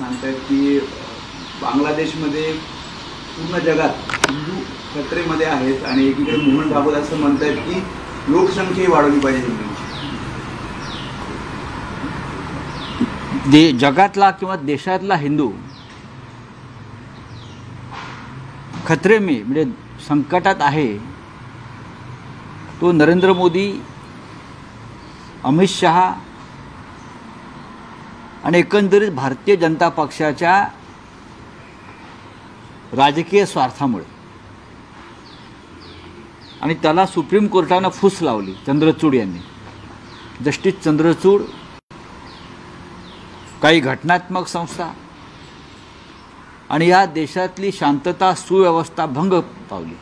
सांगतायत की बांगलादेशमध्ये पूर्ण जगात हिंदू खतरेमध्ये आहेत आणि एकीकडे मोहन भागवत असं म्हणतायत की लोकसंख्या वाढवली पाहिजे हिंदूंची. जगातला किंवा देशातला हिंदू खतरे में म्हणजे संकटात आहे तो नरेंद्र मोदी, अमित शहा आणि एकंदरीत भारतीय जनता पक्षाच्या राजकीय स्वार्थामुळे. आणि त्याला सुप्रीम कोर्टानं फूस लावली चंद्रचूड यांनी. जस्टिस चंद्रचूड, काही घटनात्मक संस्था आणि या देशातली शांतता सुव्यवस्था भंग पावली.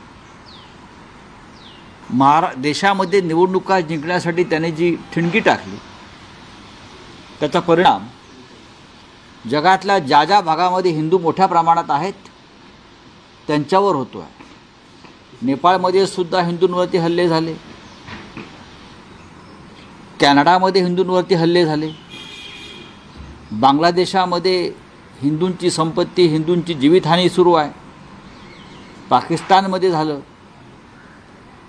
देशामध्ये निवडणुका जिंकण्यासाठी त्याने जी ठिणगी टाकली त्याचा परिणाम जगातल्या ज्या ज्या भागामध्ये हिंदू मोठ्या प्रमाणात आहेत त्यांच्यावर होतो आहे. नेपाळमध्ये सुद्धा हिंदूंवरती हल्ले झाले, कॅनडामध्ये हिंदूंवरती हल्ले झाले, बांगलादेशामध्ये हिंदूंची संपत्ती, हिंदूंची जीवितहानी सुरू आहे, पाकिस्तानमध्ये झालं.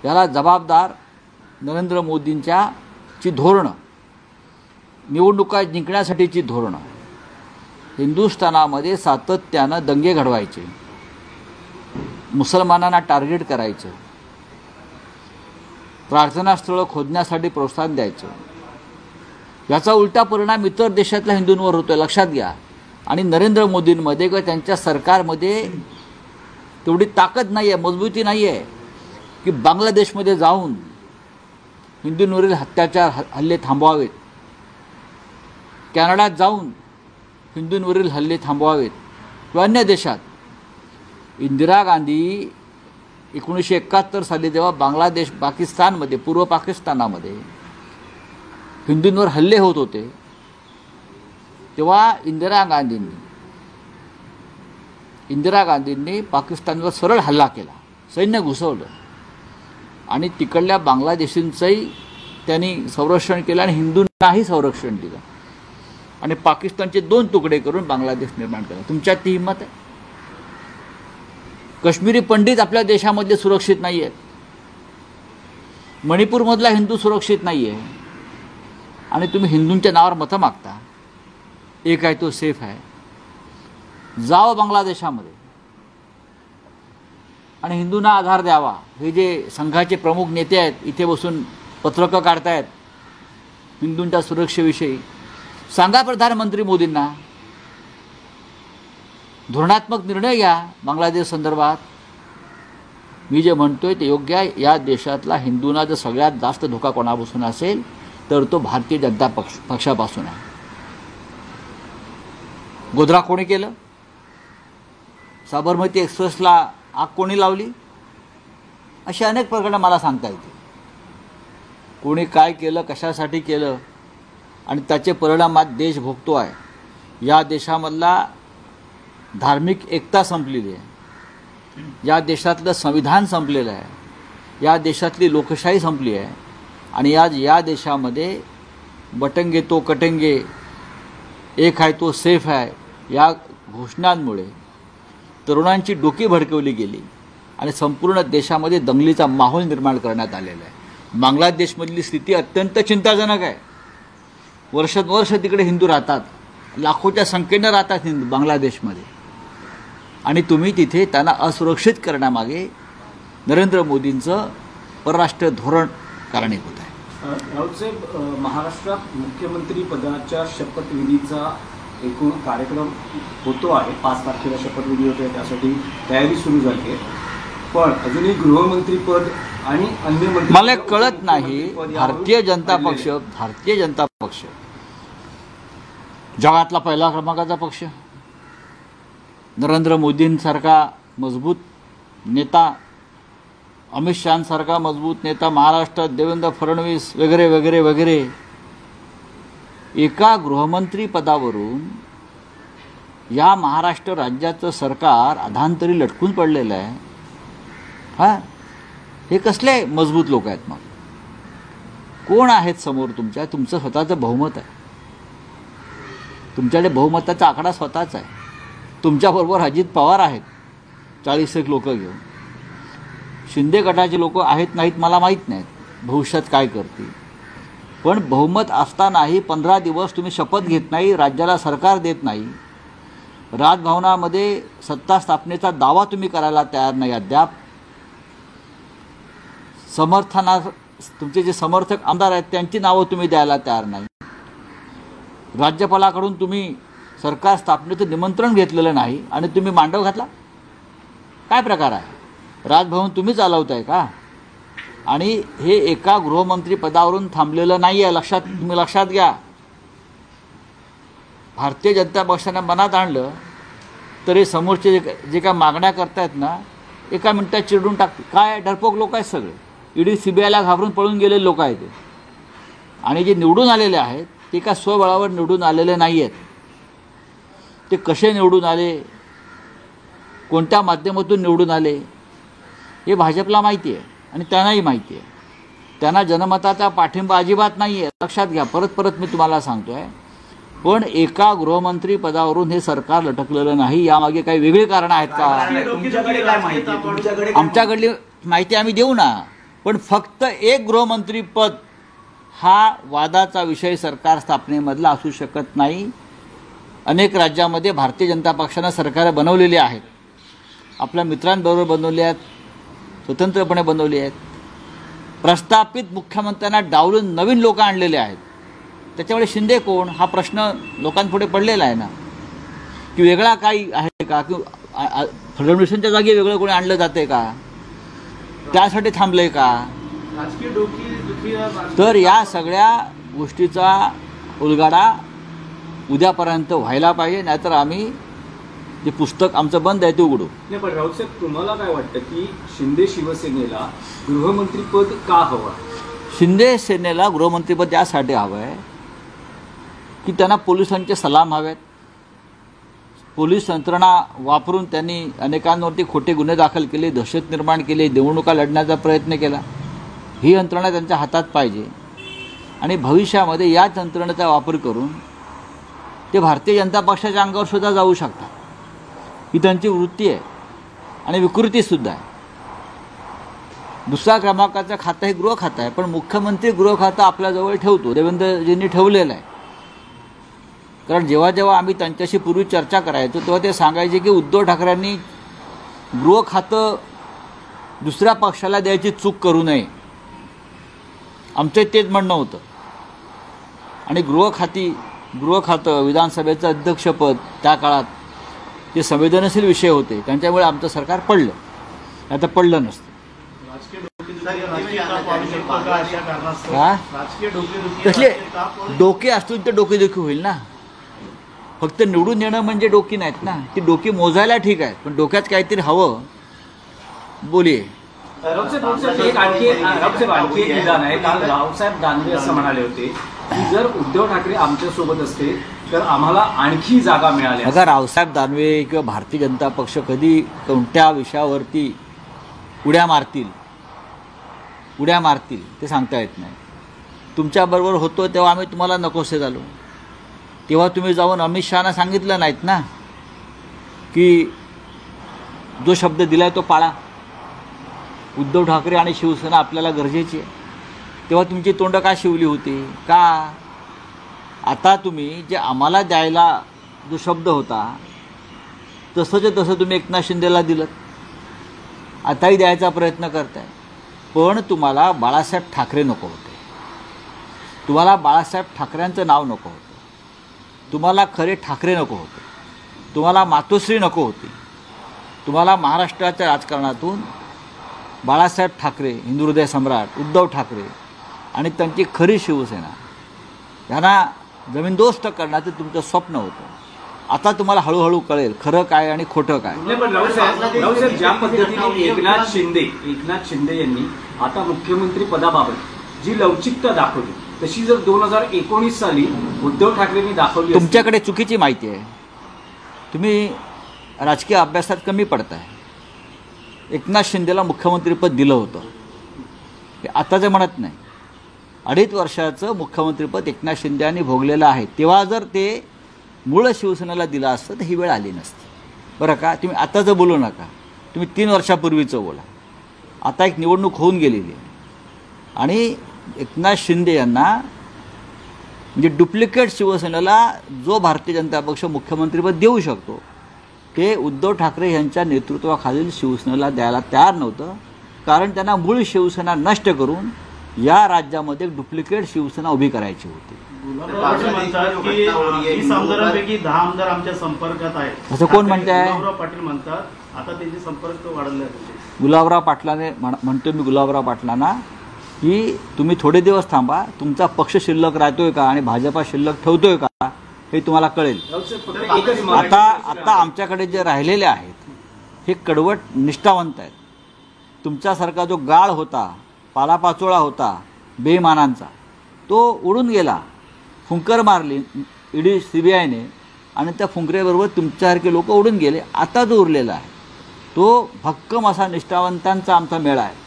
याला जबाबदार नरेंद्र मोदींची धोरणं, निवडणुका जिंकण्यासाठीची धोरणं. हिंदुस्थानामध्ये सातत्यानं दंगे घडवायचे, मुसलमानांना टार्गेट करायचं, प्रार्थनास्थळं खोदण्यासाठी प्रोत्साहन द्यायचं. याचा उलटा परिणाम इतर देशातल्या हिंदूंवर होतो आहे, लक्षात घ्या. आणि नरेंद्र मोदींमध्ये किंवा त्यांच्या सरकारमध्ये तेवढी ताकद नाही आहे, मजबूती नाही आहे की बांगलादेशमध्ये जाऊन हिंदूंवरील अत्याचार हल्ले थांबवावेत, कॅनडात जाऊन हिंदूंवरील हल्ले थांबवावेत किंवा अन्य देशात. इंदिरा गांधी 1971 साली जेव्हा बांगलादेश, पाकिस्तानमध्ये, पूर्व पाकिस्तानामध्ये हिंदूंवर हल्ले होत होते तेव्हा इंदिरा गांधींनी पाकिस्तानवर सरळ हल्ला केला, सैन्य घुसवलं आणि तिकडल्या बांगलादेशींचंही त्यांनी संरक्षण केलं आणि हिंदूंनाही संरक्षण दिलं आणि पाकिस्तानचे 2 तुकडे करून बांगलादेश निर्माण केला. तुमच्यात ती हिंमत आहे? काश्मीरी पंडित आपल्या देशामध्ये सुरक्षित नाही आहेत, मणिपूरमधला हिंदू सुरक्षित नाही आहे आणि तुम्ही हिंदूंच्या नावावर मतं मागता. एक आहे तो सेफ आहे, जावं बांगलादेशामध्ये आणि हिंदूंना आधार द्यावा. हे जे संघाचे प्रमुख नेते आहेत इथे बसून पत्रकं काढतायत हिंदूंच्या सुरक्षेविषयी, सांगा प्रधानमंत्री मोदींना धोरणात्मक निर्णय घ्या बांगलादेश संदर्भात. मी जे म्हणतोय ते योग्य आहे. या देशातला हिंदूंना जर सगळ्यात जास्त धोका कोणापासून असेल तर तो भारतीय जनता पक्षापासून आहे. गोधरा कोणी केलं? साबरमती एक्सप्रेसला आग कोणी लावली? अशी अनेक प्रकरणं मला सांगता येते. कोणी काय केलं, कशासाठी केलं आणि त्याचे परिणाम आज देश भोगतो आहे. या देशामधला धार्मिक एकता संपलेली आहे, या देशातलं संविधान संपलेलं आहे, या देशातली लोकशाही संपली आहे आणि आज या देशामध्ये बटंगे तो कटेंगे, एक आहे तो सेफ आहे या घोषणांमुळे तरुणांची डोकी भडकवली गेली आणि संपूर्ण देशामध्ये दंगलीचा माहोल निर्माण करण्यात आलेला आहे. बांगलादेशमधली स्थिती अत्यंत चिंताजनक आहे. वर्षानुवर्ष तिकडे हिंदू राहतात, लाखोच्या संख्येनं राहतात हिंदू बांगलादेशमध्ये आणि तुम्ही तिथे त्यांना असुरक्षित करण्यामागे नरेंद्र मोदींचं परराष्ट्र धोरण कारणीभूत आहे. राऊतसाहेब, महाराष्ट्रात मुख्यमंत्री पदाच्या शपथविधीचा एकूण कार्यक्रम होतो आहे. 5 तारखेला शपथविधी होते, त्यासाठी तयारी सुरू झाली आहे. पण अजूनही गृहमंत्रीपद आणि अन्य मंत्री मला कळत नाही. भारतीय जनता पक्ष जगातला पहिला क्रमांकाचा पक्ष, नरेंद्र मोदींसारखा मजबूत नेता, अमित शहांसारखा मजबूत नेता, महाराष्ट्रात देवेंद्र फडणवीस वगैरे वगैरे वगैरे, एका गृहमंत्री पदावरून या महाराष्ट्र राज्याचं सरकार अधांतरी लटकून पडलेलं आहे. हे कसले मजबूत लोक आहेत? मग कोण आहेत समोर तुमच्या? तुमचं स्वतःचं बहुमत आहे. तुमच्याकडे बहुमताचा आकडा स्वतःच आहे. तुमच्याबरोबर अजित पवार आहेत 40 लोक घेऊन. शिंदे गटाचे लोक आहेत नाहीत मला माहीत नाहीत, भविष्यात काय करतील. पण बहुमत असतानाही 15 दिवस तुम्ही शपथ घेत नाही, राज्याला सरकार देत नाही, राजभवनामध्ये सत्ता स्थापनेचा दावा तुम्ही करायला तयार नाही अद्याप. तुमचे जे समर्थक आमदार आहेत त्यांची नावं तुम्ही द्यायला तयार नाही. राज्यपालाकडून तुम्ही सरकार स्थापनेचं निमंत्रण घेतलेलं नाही आणि तुम्ही मांडव घातला. काय प्रकार आहे? राजभवन तुम्ही चालवताय का? आणि हे एका गृहमंत्री पदावरून थांबलेलं नाही आहे, तुम्ही लक्षात घ्या. भारतीय जनता पक्षाने मनात आणलं तर हे समोरचे जे काय मागण्या करतायत ना, एका मिनिटात चिरडून टाकते. काय डरपोक लोक आहेत सगळे, ईडी CBIला घाबरून पळून गेलेले लोक आहेत ते. आणि जे निवडून आलेले आहेत ते का स्वबळावर निवडून आलेले नाही आहेत. ते कसे निवडून आले, कोणत्या माध्यमातून निवडून आले हे भाजपला माहिती आहे आणि त्यांनाही माहिती आहे. त्यांना जनमताचा पाठिंबा अजिबात नाही आहे, लक्षात घ्या. परत मी तुम्हाला सांगतो आहे. पण एका गृहमंत्री पदावरून हे सरकार लटकलेलं नाही. यामागे काही वेगळी कारणं आहेत का? तुमच्याकडे काय माहिती? तुमच्याकडे आमच्याकडली माहिती आम्ही देऊ ना, पण फक्त एक गृहमंत्री पद हा वादाचा विषय सरकार स्थापनेमधला असू शकत नाही. अनेक राज्यामध्ये भारतीय जनता पक्षानं सरकारं बनवलेली आहेत, आपल्या मित्रांबरोबर बनवली आहेत, स्वतंत्रपणे बनवली आहेत. प्रस्थापित मुख्यमंत्र्यांना डावलून नवीन लोक आणलेले आहेत. त्याच्यामुळे शिंदे कोण हा प्रश्न लोकांपुढे पडलेला आहे ना, की वेगळा काही आहे का, की फडणवीसांच्या जागी वेगळं कोणी आणलं जाते का, त्यासाठी थांबलंय का? तर या सगळ्या गोष्टीचा उलगडा उद्यापर्यंत व्हायला पाहिजे, नाहीतर आम्ही जे पुस्तक आमचं बंद आहे ते उघडू. नाही, पण राऊतसाहेब तुम्हाला काय वाटतं की शिंदे शिवसेनेला गृहमंत्रीपद का हवं? शिंदे सेनेला गृहमंत्रीपद यासाठी हवं आहे की त्यांना पोलिसांचे सलाम हवेत. पोलीस यंत्रणा वापरून त्यांनी अनेकांवरती खोटे गुन्हे दाखल केले, दहशत निर्माण केली, निवडणुका लढण्याचा प्रयत्न केला. ही यंत्रणा त्यांच्या हातात पाहिजे आणि भविष्यामध्ये याच यंत्रणेचा वापर करून ते भारतीय जनता पक्षाच्या अंगावर सुद्धा जाऊ शकतात. ही त्यांची वृत्ती आहे आणि विकृतीसुद्धा आहे. दुसऱ्या क्रमांकाचं खातं हे गृह खातं आहे, पण मुख्यमंत्री गृह खातं आपल्याजवळ ठेवतो, देवेंद्रजींनी ठेवलेलं आहे. कारण जेव्हा जेव्हा आम्ही त्यांच्याशी पूर्वी चर्चा करायचो तेव्हा ते सांगायचे की उद्धव ठाकरेंनी गृह खातं दुसऱ्या पक्षाला द्यायची चूक करू नये, आमचं तेच म्हणणं होतं. आणि गृह खातं विधानसभेचं अध्यक्षपद त्या काळात जे संवेदनशील विषय होते त्यांच्यामुळे आमचं सरकार पडलं, नाही तर पडलं नसतं. कसले डोके असतील तर डोकेदुखी होईल ना. फक्त निवडून येणं म्हणजे डोकी नाहीत ना, ती डोकी मोजायला ठीक आहे, पण डोक्यात काहीतरी हवं. बोलिये. आणखी एक विधान आहे. काल रावसाहेब दानवे असं म्हणाले होते की जर उद्धव ठाकरे आमच्यासोबत असते तर आम्हाला आणखी जागा मिळाल्या. बघा, रावसाहेब दानवे किंवा भारतीय जनता पक्ष कधी कोणत्या विषयावरती उड्या मारतील ते सांगता येत नाही. तुमच्याबरोबर होतो तेव्हा आम्ही तुम्हाला नकोसे झालो, तेव्हा तुम्ही जाऊन अमित शहाना सांगितलं नाहीत ना की जो शब्द दिलाय तो पाळा, उद्धव ठाकरे आणि शिवसेना आपल्याला गरजेची आहे. तेव्हा तुमची तोंड का शिवली होती का? आता तुम्ही जे आम्हाला द्यायला जो शब्द होता तसंच तसं तुम्ही एकनाथ शिंदेला दिलं, आताही द्यायचा प्रयत्न करताय. पण तुम्हाला बाळासाहेब ठाकरे नको होते, तुम्हाला बाळासाहेब ठाकरेंचं नाव नको होतं, तुम्हाला खरे ठाकरे नको होते, तुम्हाला मातोश्री नको होती. तुम्हाला महाराष्ट्राच्या राजकारणातून बाळासाहेब ठाकरे, हिंदू हृदय सम्राट उद्धव ठाकरे आणि त्यांची खरी शिवसेना यांना जमीनदोस्त करण्याचं तुमचं स्वप्न होतं. आता तुम्हाला हळूहळू कळेल खरं काय आणि खोटं काय. पण रावसाहेब ज्या पद्धतीने एकनाथ शिंदे यांनी आता मुख्यमंत्री पदाबाबत जी लवचिकता दाखवली तशी जर 2019 साली उद्धव ठाकरेंनी दाखवली, तुमच्याकडे चुकीची माहिती आहे. तुम्ही राजकीय अभ्यासात कमी पडताय. एकनाथ शिंदेला मुख्यमंत्रीपद दिलं होतं, हे आताचं म्हणत नाही. 2.5 वर्षाचं मुख्यमंत्रीपद एकनाथ शिंदे यांनी भोगलेलं आहे. तेव्हा जर ते मूळ शिवसेनेला दिला असतं तर ही वेळ आली नसती. बरं का, तुम्ही आताचं बोलू नका, तुम्ही 3 वर्षापूर्वीचं बोला. आता एक निवडणूक होऊन गेलेली आहे आणि एकनाथ शिंदे यांना म्हणजे डुप्लिकेट शिवसेनेला जो भारतीय जनता पक्ष मुख्यमंत्रीपद देऊ शकतो ते उद्धव ठाकरे यांच्या नेतृत्वाखालील शिवसेनेला द्यायला तयार नव्हतं, कारण त्यांना मूळ शिवसेना नष्ट करून या राज्यामध्ये डुप्लिकेट शिवसेना उभी करायची होती. गुलाबराव म्हणतात की 20 आमदारांपैकी 10 आमदार आमच्या संपर्कात आहेत, असं कोण म्हणताय? गुलाबराव पाटील म्हणतात आता त्यांचे संपर्क वाढले आहेत. गुलाबराव पाटलाने म्हणतो मी गुलाबराव पाटलांना की तुम्ही थोडे दिवस थांबा, तुमचा पक्ष शिल्लक राहतोय का आणि भाजपा शिल्लक ठेवतोय का हे तुम्हाला कळेल. आता आमच्याकडे जे राहिलेले आहेत हे कडवट निष्ठावंत आहेत. तुमच्यासारखा जो गाळ होता, पालापाचोळा होता बेईमानांचा, तो उडून गेला. फुंकर मारली ईडी CBIने आणि त्या फुंकरेबरोबर तुमच्यासारखे लोक उडून गेले. आता जो उरलेला आहे तो भक्कम असा निष्ठावंतांचा आमचा मेळा आहे.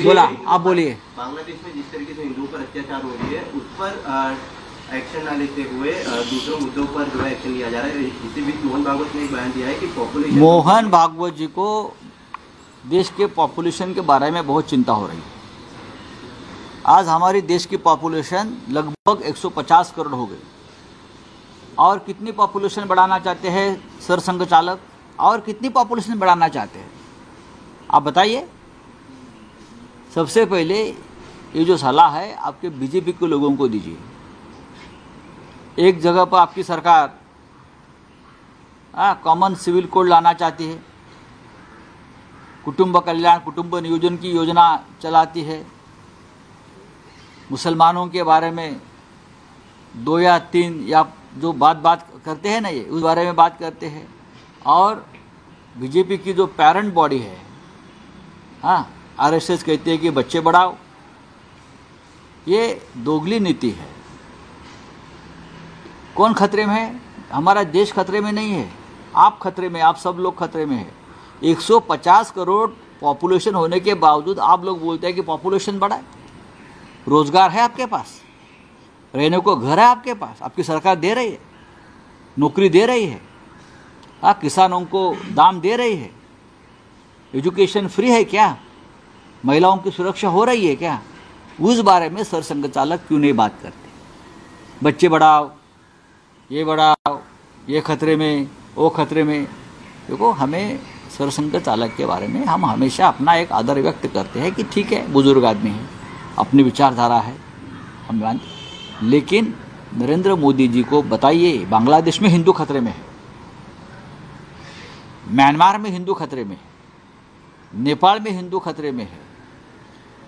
बोला, आप बोलिए. बांग्लादेश में जिस तरीके से हिंदुओं पर अत्याचार हो रही है उस पर एक्शन न लेते हुए दूसरे मुद्दों पर जो है एक्शन लिया जा रहा है. इसी बीच मोहन भागवत ने एक बयान दिया है कि पॉपुलेशन, मोहन भागवत जी को देश के पॉपुलेशन के बारे में बहुत चिंता हो रही है. आज हमारी देश की पॉपुलेशन लगभग 150 करोड़ हो गई. और कितनी पॉपुलेशन बढ़ाना चाहते हैं सरसंघ चालक, और कितनी पॉपुलेशन बढ़ाना चाहते हैं आप बताइए. सबसे पहले ये जो सलाह है आपके बीजेपी के लोगों को दीजिए. एक जगह पर आपकी सरकार कॉमन सिविल कोड लाना चाहती है, कुटुंब कल्याण कुटुंब नियोजन की योजना चलाती है, मुसलमानों के बारे में 2 या 3 या जो बात करते हैं ना, ये उस बारे में बात करते हैं. और बीजेपी की जो पेरेंट बॉडी है, RSS कहते हैं कि बच्चे बढ़ाओ. ये दोगली नीति है. कौन खतरे में है? हमारा देश खतरे में नहीं है, आप खतरे में, आप सब लोग खतरे में है. 150 करोड़ पॉपुलेशन होने के बावजूद आप लोग बोलते हैं कि पॉपुलेशन बढ़ाए. रोजगार है आपके पास, रहने को घर है आपके पास, आपकी सरकार दे रही है, नौकरी दे रही है, किसानों को दाम दे रही है, एजुकेशन फ्री है क्या, महिलाओं की सुरक्षा हो रही है क्या? उस बारे में सरसंघ चालक क्यों नहीं बात करते? बच्चे बढ़ाओ, ये खतरे में, वो खतरे में. देखो, हमें सरसंघ चालक के बारे में हम हमेशा अपना एक आदर व्यक्त करते हैं कि ठीक है, बुजुर्ग आदमी है, अपनी विचारधारा है, हम मानते. लेकिन नरेंद्र मोदी जी को बताइए, बांग्लादेश में हिंदू खतरे में है, म्यांमार में हिंदू खतरे में है, नेपाल में हिंदू खतरे में है,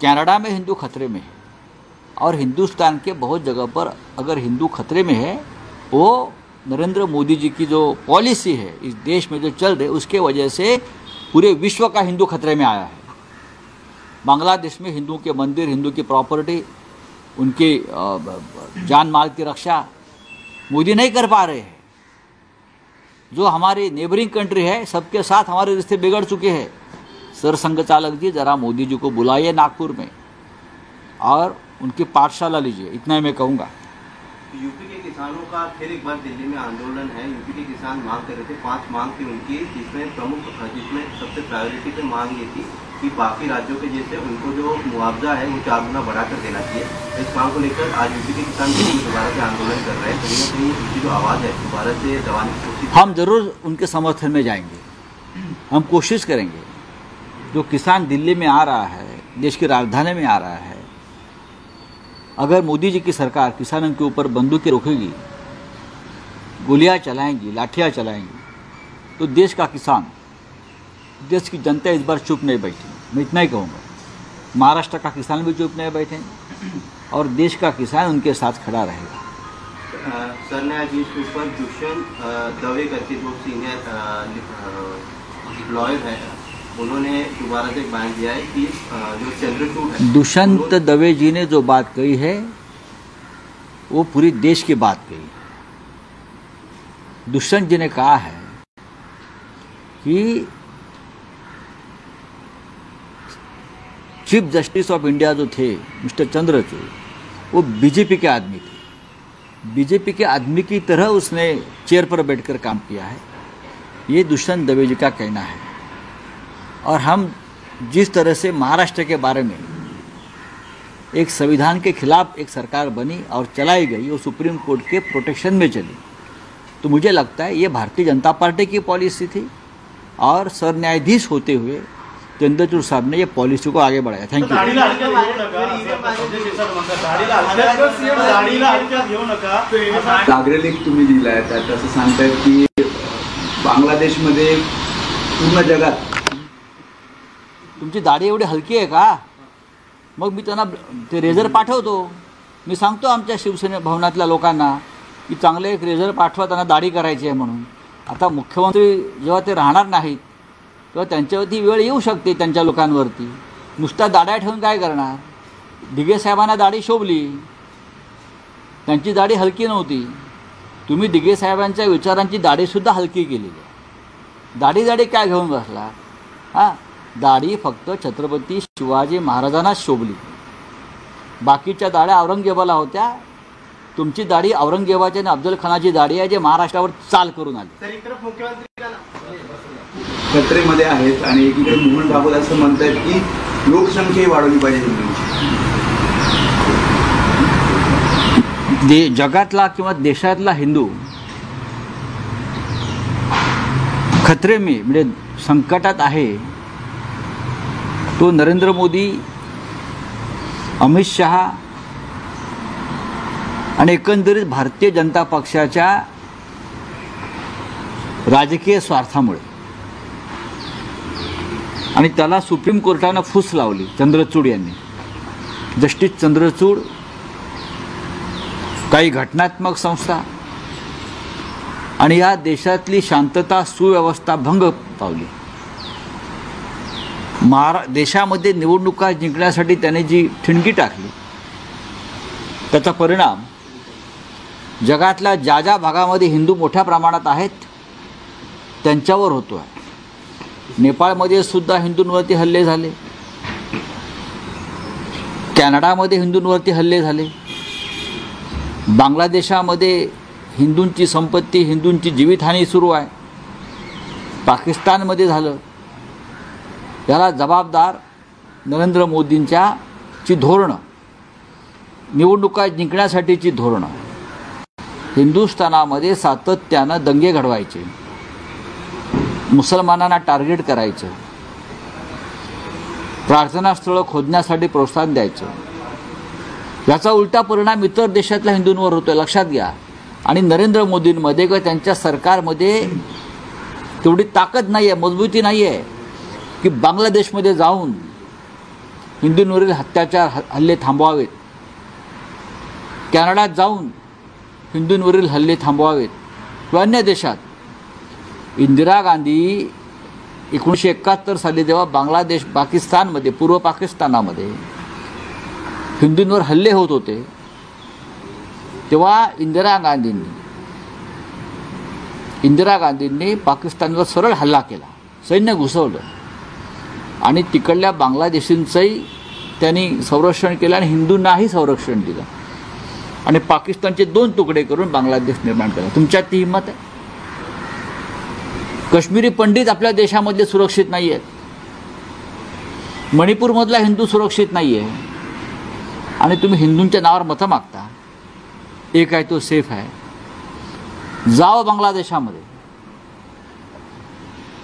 कनाडा में हिंदू खतरे में है, और हिंदुस्तान के बहुत जगह पर अगर हिंदू खतरे में है, वो नरेंद्र मोदी जी की जो पॉलिसी है इस देश में जो चल रही है उसके वजह से पूरे विश्व का हिंदू खतरे में आया है. बांग्लादेश में हिंदुओं के मंदिर, हिंदू की प्रॉपर्टी, उनकी जान माल की रक्षा मोदी नहीं कर पा रहे हैं. जो हमारी नेबरिंग कंट्री है, सबके साथ हमारे रिश्ते बिगड़ चुके हैं. सरसंघ चालक जी, ज़रा मोदी जी को बुलाइए नागपुर में और उनकी पाठशाला लीजिए, इतना ही मैं कहूँगा. यूपी के किसानों का फिर एक बार दिल्ली में आंदोलन है. यूपी के किसान मांग कर रहे थे, 5 मांग थी उनकी, जिसमें सबसे प्रायोरिटी पे मांग ये थी कि बाकी राज्यों के जैसे उनको जो मुआवजा है वो 4 गुना बढ़ाकर देना चाहिए. इस मांग को लेकर आज यूपी के किसान दोबारा से आंदोलन कर रहे हैं. कहीं ना कहीं उनकी जो आवाज़ है दोबारा से दबाने की कोशिश. हम जरूर उनके समर्थन में जाएंगे, हम कोशिश करेंगे. जो किसान दिल्ली में आ रहा है, देश की राजधानी में आ रहा है, अगर मोदी जी की सरकार किसानों के ऊपर बंदूकें रोकेगी, गोलियां चलाएंगी, लाठियां चलाएंगी, तो देश का किसान, देश की जनता इस बार चुप नहीं बैठी. मैं इतना ही कहूँगा, महाराष्ट्र का किसान भी चुप नहीं बैठे और देश का किसान उनके साथ खड़ा रहेगा. सर न्यायाधीश के ऊपर दुष्यंत दवे करके जो सीनियर लॉयर है, उन्होंने दोबारा से बयान दिया है कि जो चंद्रचूड़ है, दुष्यंत दवे जी ने जो बात कही है वो पूरी देश की बात कही. दुष्यंत जी ने कहा है कि चीफ जस्टिस ऑफ इंडिया जो थे मिस्टर चंद्रचूड़, वो बीजेपी के आदमी थे. बीजेपी के आदमी की तरह उसने चेयर पर बैठकर काम किया है, ये दुष्यंत दवे जी का कहना है। और हम जिस तरह से महाराष्ट्र के बारे में एक संविधान के खिलाफ एक सरकार बनी और चलाई गई, वो सुप्रीम कोर्ट के प्रोटेक्शन में चली, तो मुझे लगता है ये भारतीय जनता पार्टी की पॉलिसी थी और सरन्यायाधीश होते हुए चंद्रचूड़ साहब ने ये पॉलिसी को आगे बढ़ाया। Thank you. दाढीला हलक्यात घेऊ नका। नागरिक तुम्ही दिलाय त्यात असं सांगतायत की बांगलादेशमध्ये पूर्ण जगात तुमची दाढी एवढी हलकी आहे का? मग मी त्यांना ते रेझर पाठवतो, मी सांगतो आमच्या शिवसेना भवनातल्या लोकांना की चांगले एक रेझर पाठवा, त्यांना दाढी करायची आहे म्हणून। आता मुख्यमंत्री जेव्हा ते राहणार नाहीत तेव्हा त्यांच्यावरती वेळ येऊ शकते, त्यांच्या लोकांवरती। नुसता दाढ्या ठेवून काय करणार? दिघे साहेबांना दाढी शोभली, त्यांची दाढी हलकी नव्हती, तुम्ही दिघे साहेबांच्या विचारांची दाढीसुद्धा हलकी केलेली आहे। दाढी काय घेऊन बसला? हां, दाढी फक्त छत्रपती शिवाजी महाराजांनाच शोभली, बाकीच्या दाढ्या औरंगजेबाला होत्या। तुमची दाढी औरंगजेबाची आणि अफजल खानाची दाढी आहे, जे महाराष्ट्रावर चाल करून आली। खत्रेमध्ये आहेत आणि एकीकडे मोहन भागवत असं म्हणतात की लोकसंख्या वाढवली पाहिजे हिंदूंची। जगातला किंवा देशातला हिंदू खतरे में म्हणजे संकटात आहे, तो नरेंद्र मोदी, अमित शहा आणि एकंदरीत भारतीय जनता पक्षाच्या राजकीय स्वार्थामुळे। आणि त्याला सुप्रीम कोर्टानं फूस लावली चंद्रचूड यांनी। जस्टिस चंद्रचूड, काही घटनात्मक संस्था आणि या देशातली शांतता सुव्यवस्था भंग पावली। देशामध्ये निवडणुका जिंकण्यासाठी त्याने जी ठिणगी टाकली, त्याचा परिणाम जगातल्या ज्या ज्या भागामध्ये हिंदू मोठ्या प्रमाणात आहेत त्यांच्यावर होतो आहे। नेपाळमध्ये सुद्धा हिंदूंवरती हल्ले झाले, कॅनडामध्ये हिंदूंवरती हल्ले झाले, बांगलादेशामध्ये हिंदूंची संपत्ती, हिंदूंची जीवितहानी सुरू आहे, पाकिस्तानमध्ये झालं। याला जबाबदार नरेंद्र मोदींची धोरणं, निवडणुका जिंकण्यासाठीची धोरणं। हिंदुस्थानामध्ये सातत्यानं दंगे घडवायचे, मुसलमानांना टार्गेट करायचं, प्रार्थनास्थळं खोदण्यासाठी प्रोत्साहन द्यायचं। याचा उलटा परिणाम इतर देशातल्या हिंदूंवर होतोय, लक्षात घ्या। आणि नरेंद्र मोदींमध्ये किंवा त्यांच्या सरकारमध्ये तेवढी ताकद नाही आहे, मजबूती नाही आहे की बांगलादेशमध्ये जाऊन हिंदूंवरील अत्याचार हल्ले थांबवावेत, कॅनडात जाऊन हिंदूंवरील हल्ले थांबवावेत किंवा अन्य देशात। इंदिरा गांधी 1971 साली जेव्हा बांगलादेश, पाकिस्तानमध्ये, पूर्व पाकिस्तानामध्ये हिंदूंवर हल्ले होत होते, तेव्हा इंदिरा गांधींनी पाकिस्तानवर सरळ हल्ला केला, सैन्य घुसवलं आणि तिकडल्या बांगलादेशींचंही त्यांनी संरक्षण केलं आणि हिंदूंनाही संरक्षण दिलं आणि पाकिस्तानचे 2 तुकडे करून बांगलादेश निर्माण केला। तुमच्यात ती हिंमत आहे? काश्मीरी पंडित आपल्या देशामध्ये सुरक्षित नाही आहेत, मणिपूरमधला हिंदू सुरक्षित नाही आहे आणि तुम्ही हिंदूंच्या नावावर मतं मागता। एक आहे तो सेफ आहे, जाओ बांगलादेशामध्ये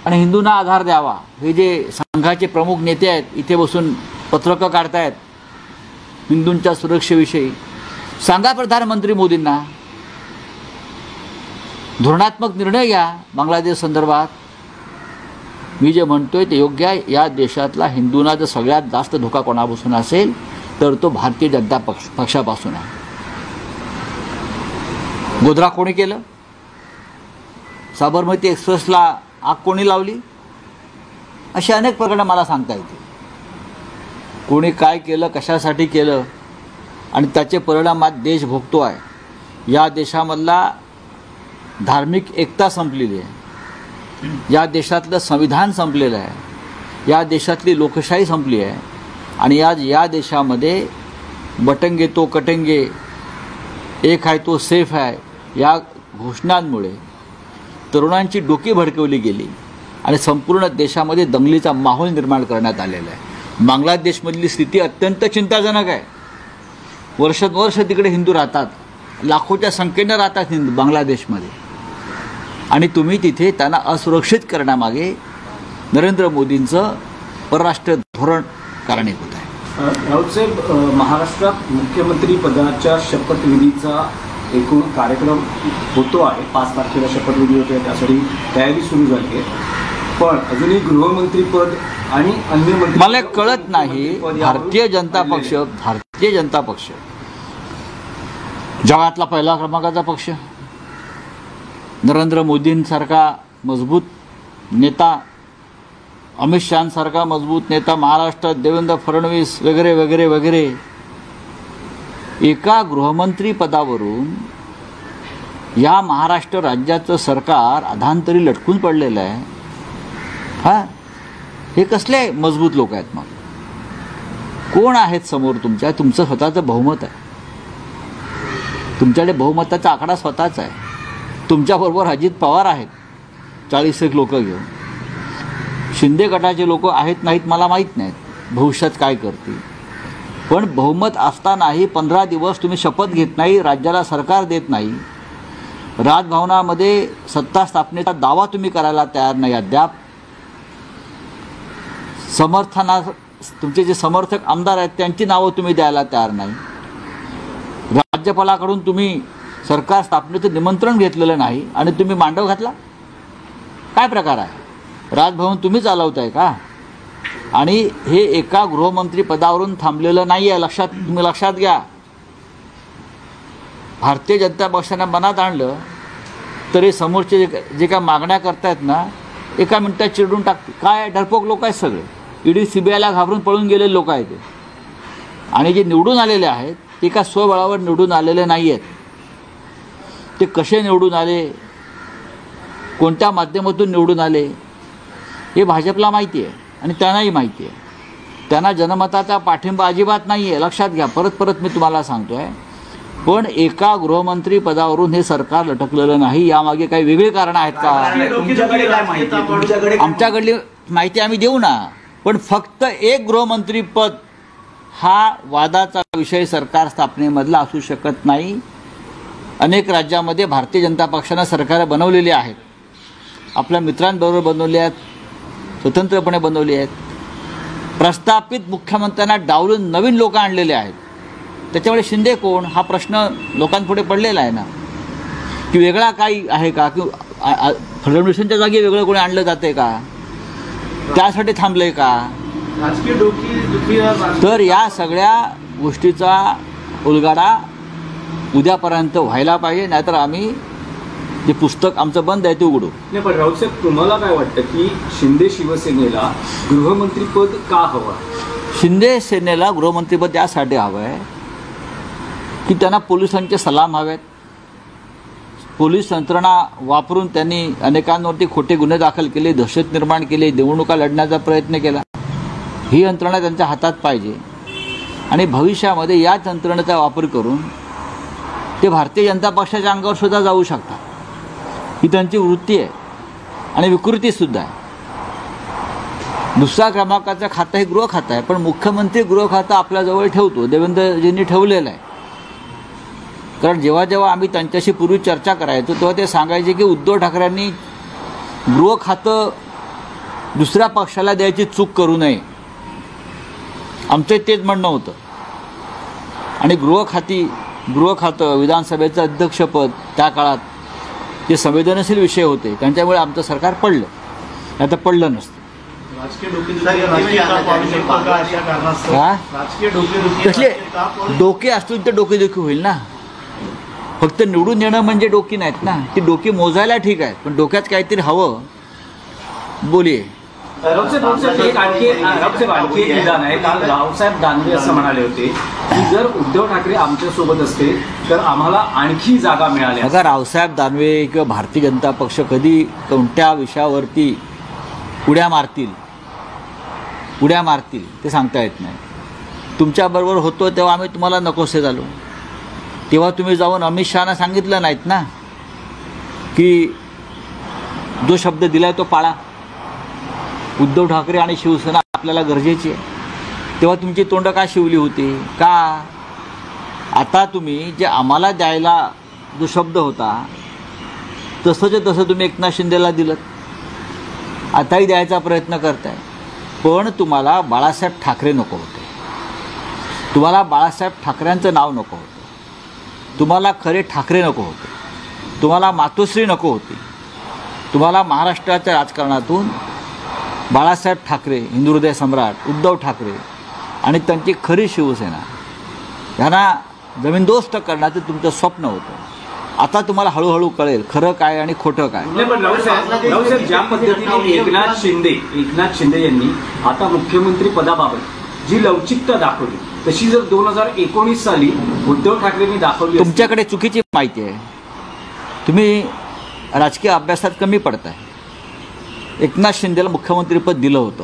आणि हिंदूंना आधार द्यावा। हे जे संघाचे प्रमुख नेते आहेत इथे बसून पत्रकं काढतायत हिंदूंच्या सुरक्षेविषयी, सांगा प्रधानमंत्री मोदींना, धोरणात्मक निर्णय घ्या बांगलादेश संदर्भात। मी जे म्हणतोय ते योग्य आहे। या देशातला हिंदूंना जर सगळ्यात जास्त धोका कोणापासून असेल तर तो भारतीय जनता पक्षापासून आहे। गोधरा कोणी केलं? साबरमती एक्सप्रेसला आग कोणी लावली? अशी अनेक प्रकरणं मला सांगता येतील। कोणी काय केलं, कशासाठी केलं आणि त्याचे परिणाम आज देश भोगतो आहे। या देशामधला धार्मिक एकता संपलेली आहे, या देशातलं संविधान संपलेलं आहे, या देशातली लोकशाही संपली आहे आणि आज या देशामध्ये बटंगे तो कटेंगे एक आहे तो सेफ आहे या घोषणांमुळे तरुणांची डोकी भडकवली गेली आणि संपूर्ण देशामध्ये दंगलीचा माहोल निर्माण करण्यात आलेला आहे. बांगलादेशमधली स्थिती अत्यंत चिंताजनक आहे. वर्षानुवर्ष तिकडे हिंदू राहतात, लाखोच्या संख्येनं राहतात हिंदू बांगलादेशमध्ये, आणि तुम्ही तिथे त्यांना असुरक्षित करण्यामागे नरेंद्र मोदींचं परराष्ट्र धोरण कारणीभूत आहे. राऊतसाहेब, महाराष्ट्रात मुख्यमंत्री पदाच्या शपथविधीचा एकूण कार्यक्रम होतो आहे. 5 तारखेला शपथविधी होतोय, त्यासाठी तयारी सुरू झाली आहे. पण अजूनही गृहमंत्रीपद आणि अन्य मंत्री मला एक कळत नाही, भारतीय जनता पक्ष जगातला पहिला क्रमांकाचा पक्ष, नरेंद्र मोदींसारखा मजबूत नेता, अमित शहांसारखा मजबूत नेता महाराष्ट्रात, देवेंद्र फडणवीस वगैरे वगैरे वगैरे, एका गृहमंत्री पदावरून या महाराष्ट्र राज्याचं सरकार अधांतरी लटकून पडलेलं आहे. हे कसले मजबूत लोक आहेत? मग कोण आहेत समोर तुमच्या? तुमचं स्वतःचं बहुमत आहे, तुमच्याकडे बहुमताचा आकडा स्वतःच आहे. तुमच्याबरोबर अजित पवार आहेत 40 लोक घेऊन. शिंदे गटाचे लोक आहेत नाहीत मला माहीत नाहीत, भविष्यात काय करतील. पण बहुमत असतानाही 15 दिवस तुम्ही शपथ घेत नाही, राज्याला सरकार देत नाही, राजभवनामध्ये सत्ता स्थापनेचा दावा तुम्ही करायला तयार नाही अद्याप. तुमचे जे समर्थक आमदार आहेत त्यांची नावं तुम्ही द्यायला तयार नाही. राज्यपालाकडून तुम्ही सरकार स्थापनेचं निमंत्रण घेतलेलं नाही आणि तुम्ही मांडव घातला. काय प्रकार आहे? राजभवन तुम्ही चालवताय का? आणि हे एका गृहमंत्री पदावरून थांबलेलं नाही आहे, तुम्ही लक्षात घ्या. भारतीय जनता पक्षाने मनात आणलं तर हे समोरचे जे काय मागण्या करतायत ना, एका मिनिटात चिरडून टाकते. काय डरपोक लोक आहेत सगळे, ईडी सीबीआयला घाबरून पळून गेलेले लोक आहेत. आणि जे निवडून आलेले आहेत ते एका स्वबळावर निवडून आलेले नाही आहेत. ते कसे निवडून आले, कोणत्या माध्यमातून निवडून आले हे भाजपला माहिती आहे आणि त्यांनाही माहिती आहे. त्यांना जनमताचा पाठिंबा अजिबात नाही आहे, लक्षात घ्या. परत मी तुम्हाला सांगतो आहे. पण एका गृहमंत्री पदावरून हे सरकार लटकलेलं नाही. यामागे काही वेगळी कारणं आहेत का? तुमच्याकडे काय माहिती? आमच्याकडली माहिती आम्ही देऊ ना, पण फक्त एक गृहमंत्री पद हा वादाचा विषय सरकार स्थापनेमधला असू शकत नाही. अनेक राज्यामध्ये भारतीय जनता पक्षानं सरकार बनवलेली आहेत, आपल्या मित्रांबरोबर बनवली आहेत, स्वतंत्रपणे बनवली आहेत. प्रस्थापित मुख्यमंत्र्यांना डावलून नवीन लोक आणलेले आहेत. त्याच्यामुळे शिंदे कोण हा प्रश्न लोकांपुढे पडलेला आहे ना, की वेगळा काही आहे का, की फडणवीसांच्या जागी वेगळं कोणी आणलं जाते का, त्यासाठी थांबलंय का? राजकीय डोकी तर या सगळ्या गोष्टीचा उलगडा उद्यापर्यंत व्हायला पाहिजे, नाहीतर आम्ही जे पुस्तक आमचं बंद आहे ते उघडू. नाही, पण राऊतसाहेब तुम्हाला काय वाटतं की शिंदे शिवसेनेला गृहमंत्रीपद का हवं? शिंदे सेनेला गृहमंत्रीपद यासाठी हवं आहे की त्यांना पोलिसांचे सलाम हवेत. पोलीस यंत्रणा वापरून त्यांनी अनेकांवरती खोटे गुन्हे दाखल केले, दहशत निर्माण केली, निवडणुका लढण्याचा प्रयत्न केला. ही यंत्रणा त्यांच्या हातात पाहिजे आणि भविष्यामध्ये याच यंत्रणेचा वापर करून ते भारतीय जनता पक्षाच्या अंगावर सुद्धा जाऊ शकतात. ही त्यांची वृत्ती आहे आणि विकृतीसुद्धा आहे. दुसऱ्या क्रमांकाचं खातं हे गृह खातं आहे, पण मुख्यमंत्री गृह खातं आपल्याजवळ ठेवतो, देवेंद्रजींनी ठेवलेलं आहे. कारण जेव्हा जेव्हा आम्ही त्यांच्याशी पूर्वी चर्चा करायचो तेव्हा ते सांगायचे की उद्धव ठाकरेंनी गृह खातं दुसऱ्या पक्षाला द्यायची चूक करू नये, आमचं तेच म्हणणं होतं. आणि गृह खातं विधानसभेचं अध्यक्षपद त्या काळात जे संवेदनशील विषय होते त्यांच्यामुळे आमचं सरकार पडलं, नाही तर पडलं नसतं. कसले डोके असतील तर डोकेदुखी होईल ना. फक्त निवडून येणं म्हणजे डोकी नाहीत ना, ती डोकी मोजायला ठीक आहे, पण डोक्यात काहीतरी हवं. बोलिये. आणखी एक विधान आहे. काल रावसाहेब दानवे असं म्हणाले होते की जर उद्धव ठाकरे आमच्यासोबत असते तर आम्हाला आणखी जागा मिळाल्या. बघा, रावसाहेब दानवे किंवा भारतीय जनता पक्ष कधी कोणत्या विषयावरती उड्या मारतील ते सांगता येत नाही. तुमच्याबरोबर होतो तेव्हा आम्ही तुम्हाला नकोसे झालो, तेव्हा तुम्ही जाऊन अमित शहाना सांगितलं नाहीत ना की जो शब्द दिलाय तो पाळा, उद्धव ठाकरे आणि शिवसेना आपल्याला गरजेची आहे. तेव्हा तुमची तोंड का शिवली होती का? आता तुम्ही जे आम्हाला द्यायला जो शब्द होता तसंच तसं तुम्ही एकनाथ शिंदेला दिलं, आताही द्यायचा प्रयत्न करताय. पण तुम्हाला बाळासाहेब ठाकरे नको होते, तुम्हाला बाळासाहेब ठाकरेंचं नाव नको होतं, तुम्हाला खरे ठाकरे नको होते, तुम्हाला मातोश्री नको होती. तुम्हाला महाराष्ट्राच्या राजकारणातून बाळासाहेब ठाकरे, हिंदू हृदय सम्राट उद्धव ठाकरे आणि त्यांची खरी शिवसेना यांना जमीनदोस्त करण्याचं तुमचं स्वप्न होतं. आता तुम्हाला हळूहळू कळेल खरं काय आणि खोटं काय. पण रावसाहेब, ज्या पद्धतीने एकनाथ शिंदे यांनी आता मुख्यमंत्री पदाबाबत जी लवचिकता दाखवली तशी जर 2019 साली उद्धव ठाकरेंनी दाखवली, तुमच्याकडे चुकीची माहिती आहे. तुम्ही राजकीय अभ्यासात कमी पडताय. एकनाथ शिंदेला मुख्यमंत्रीपद दिलं होतं,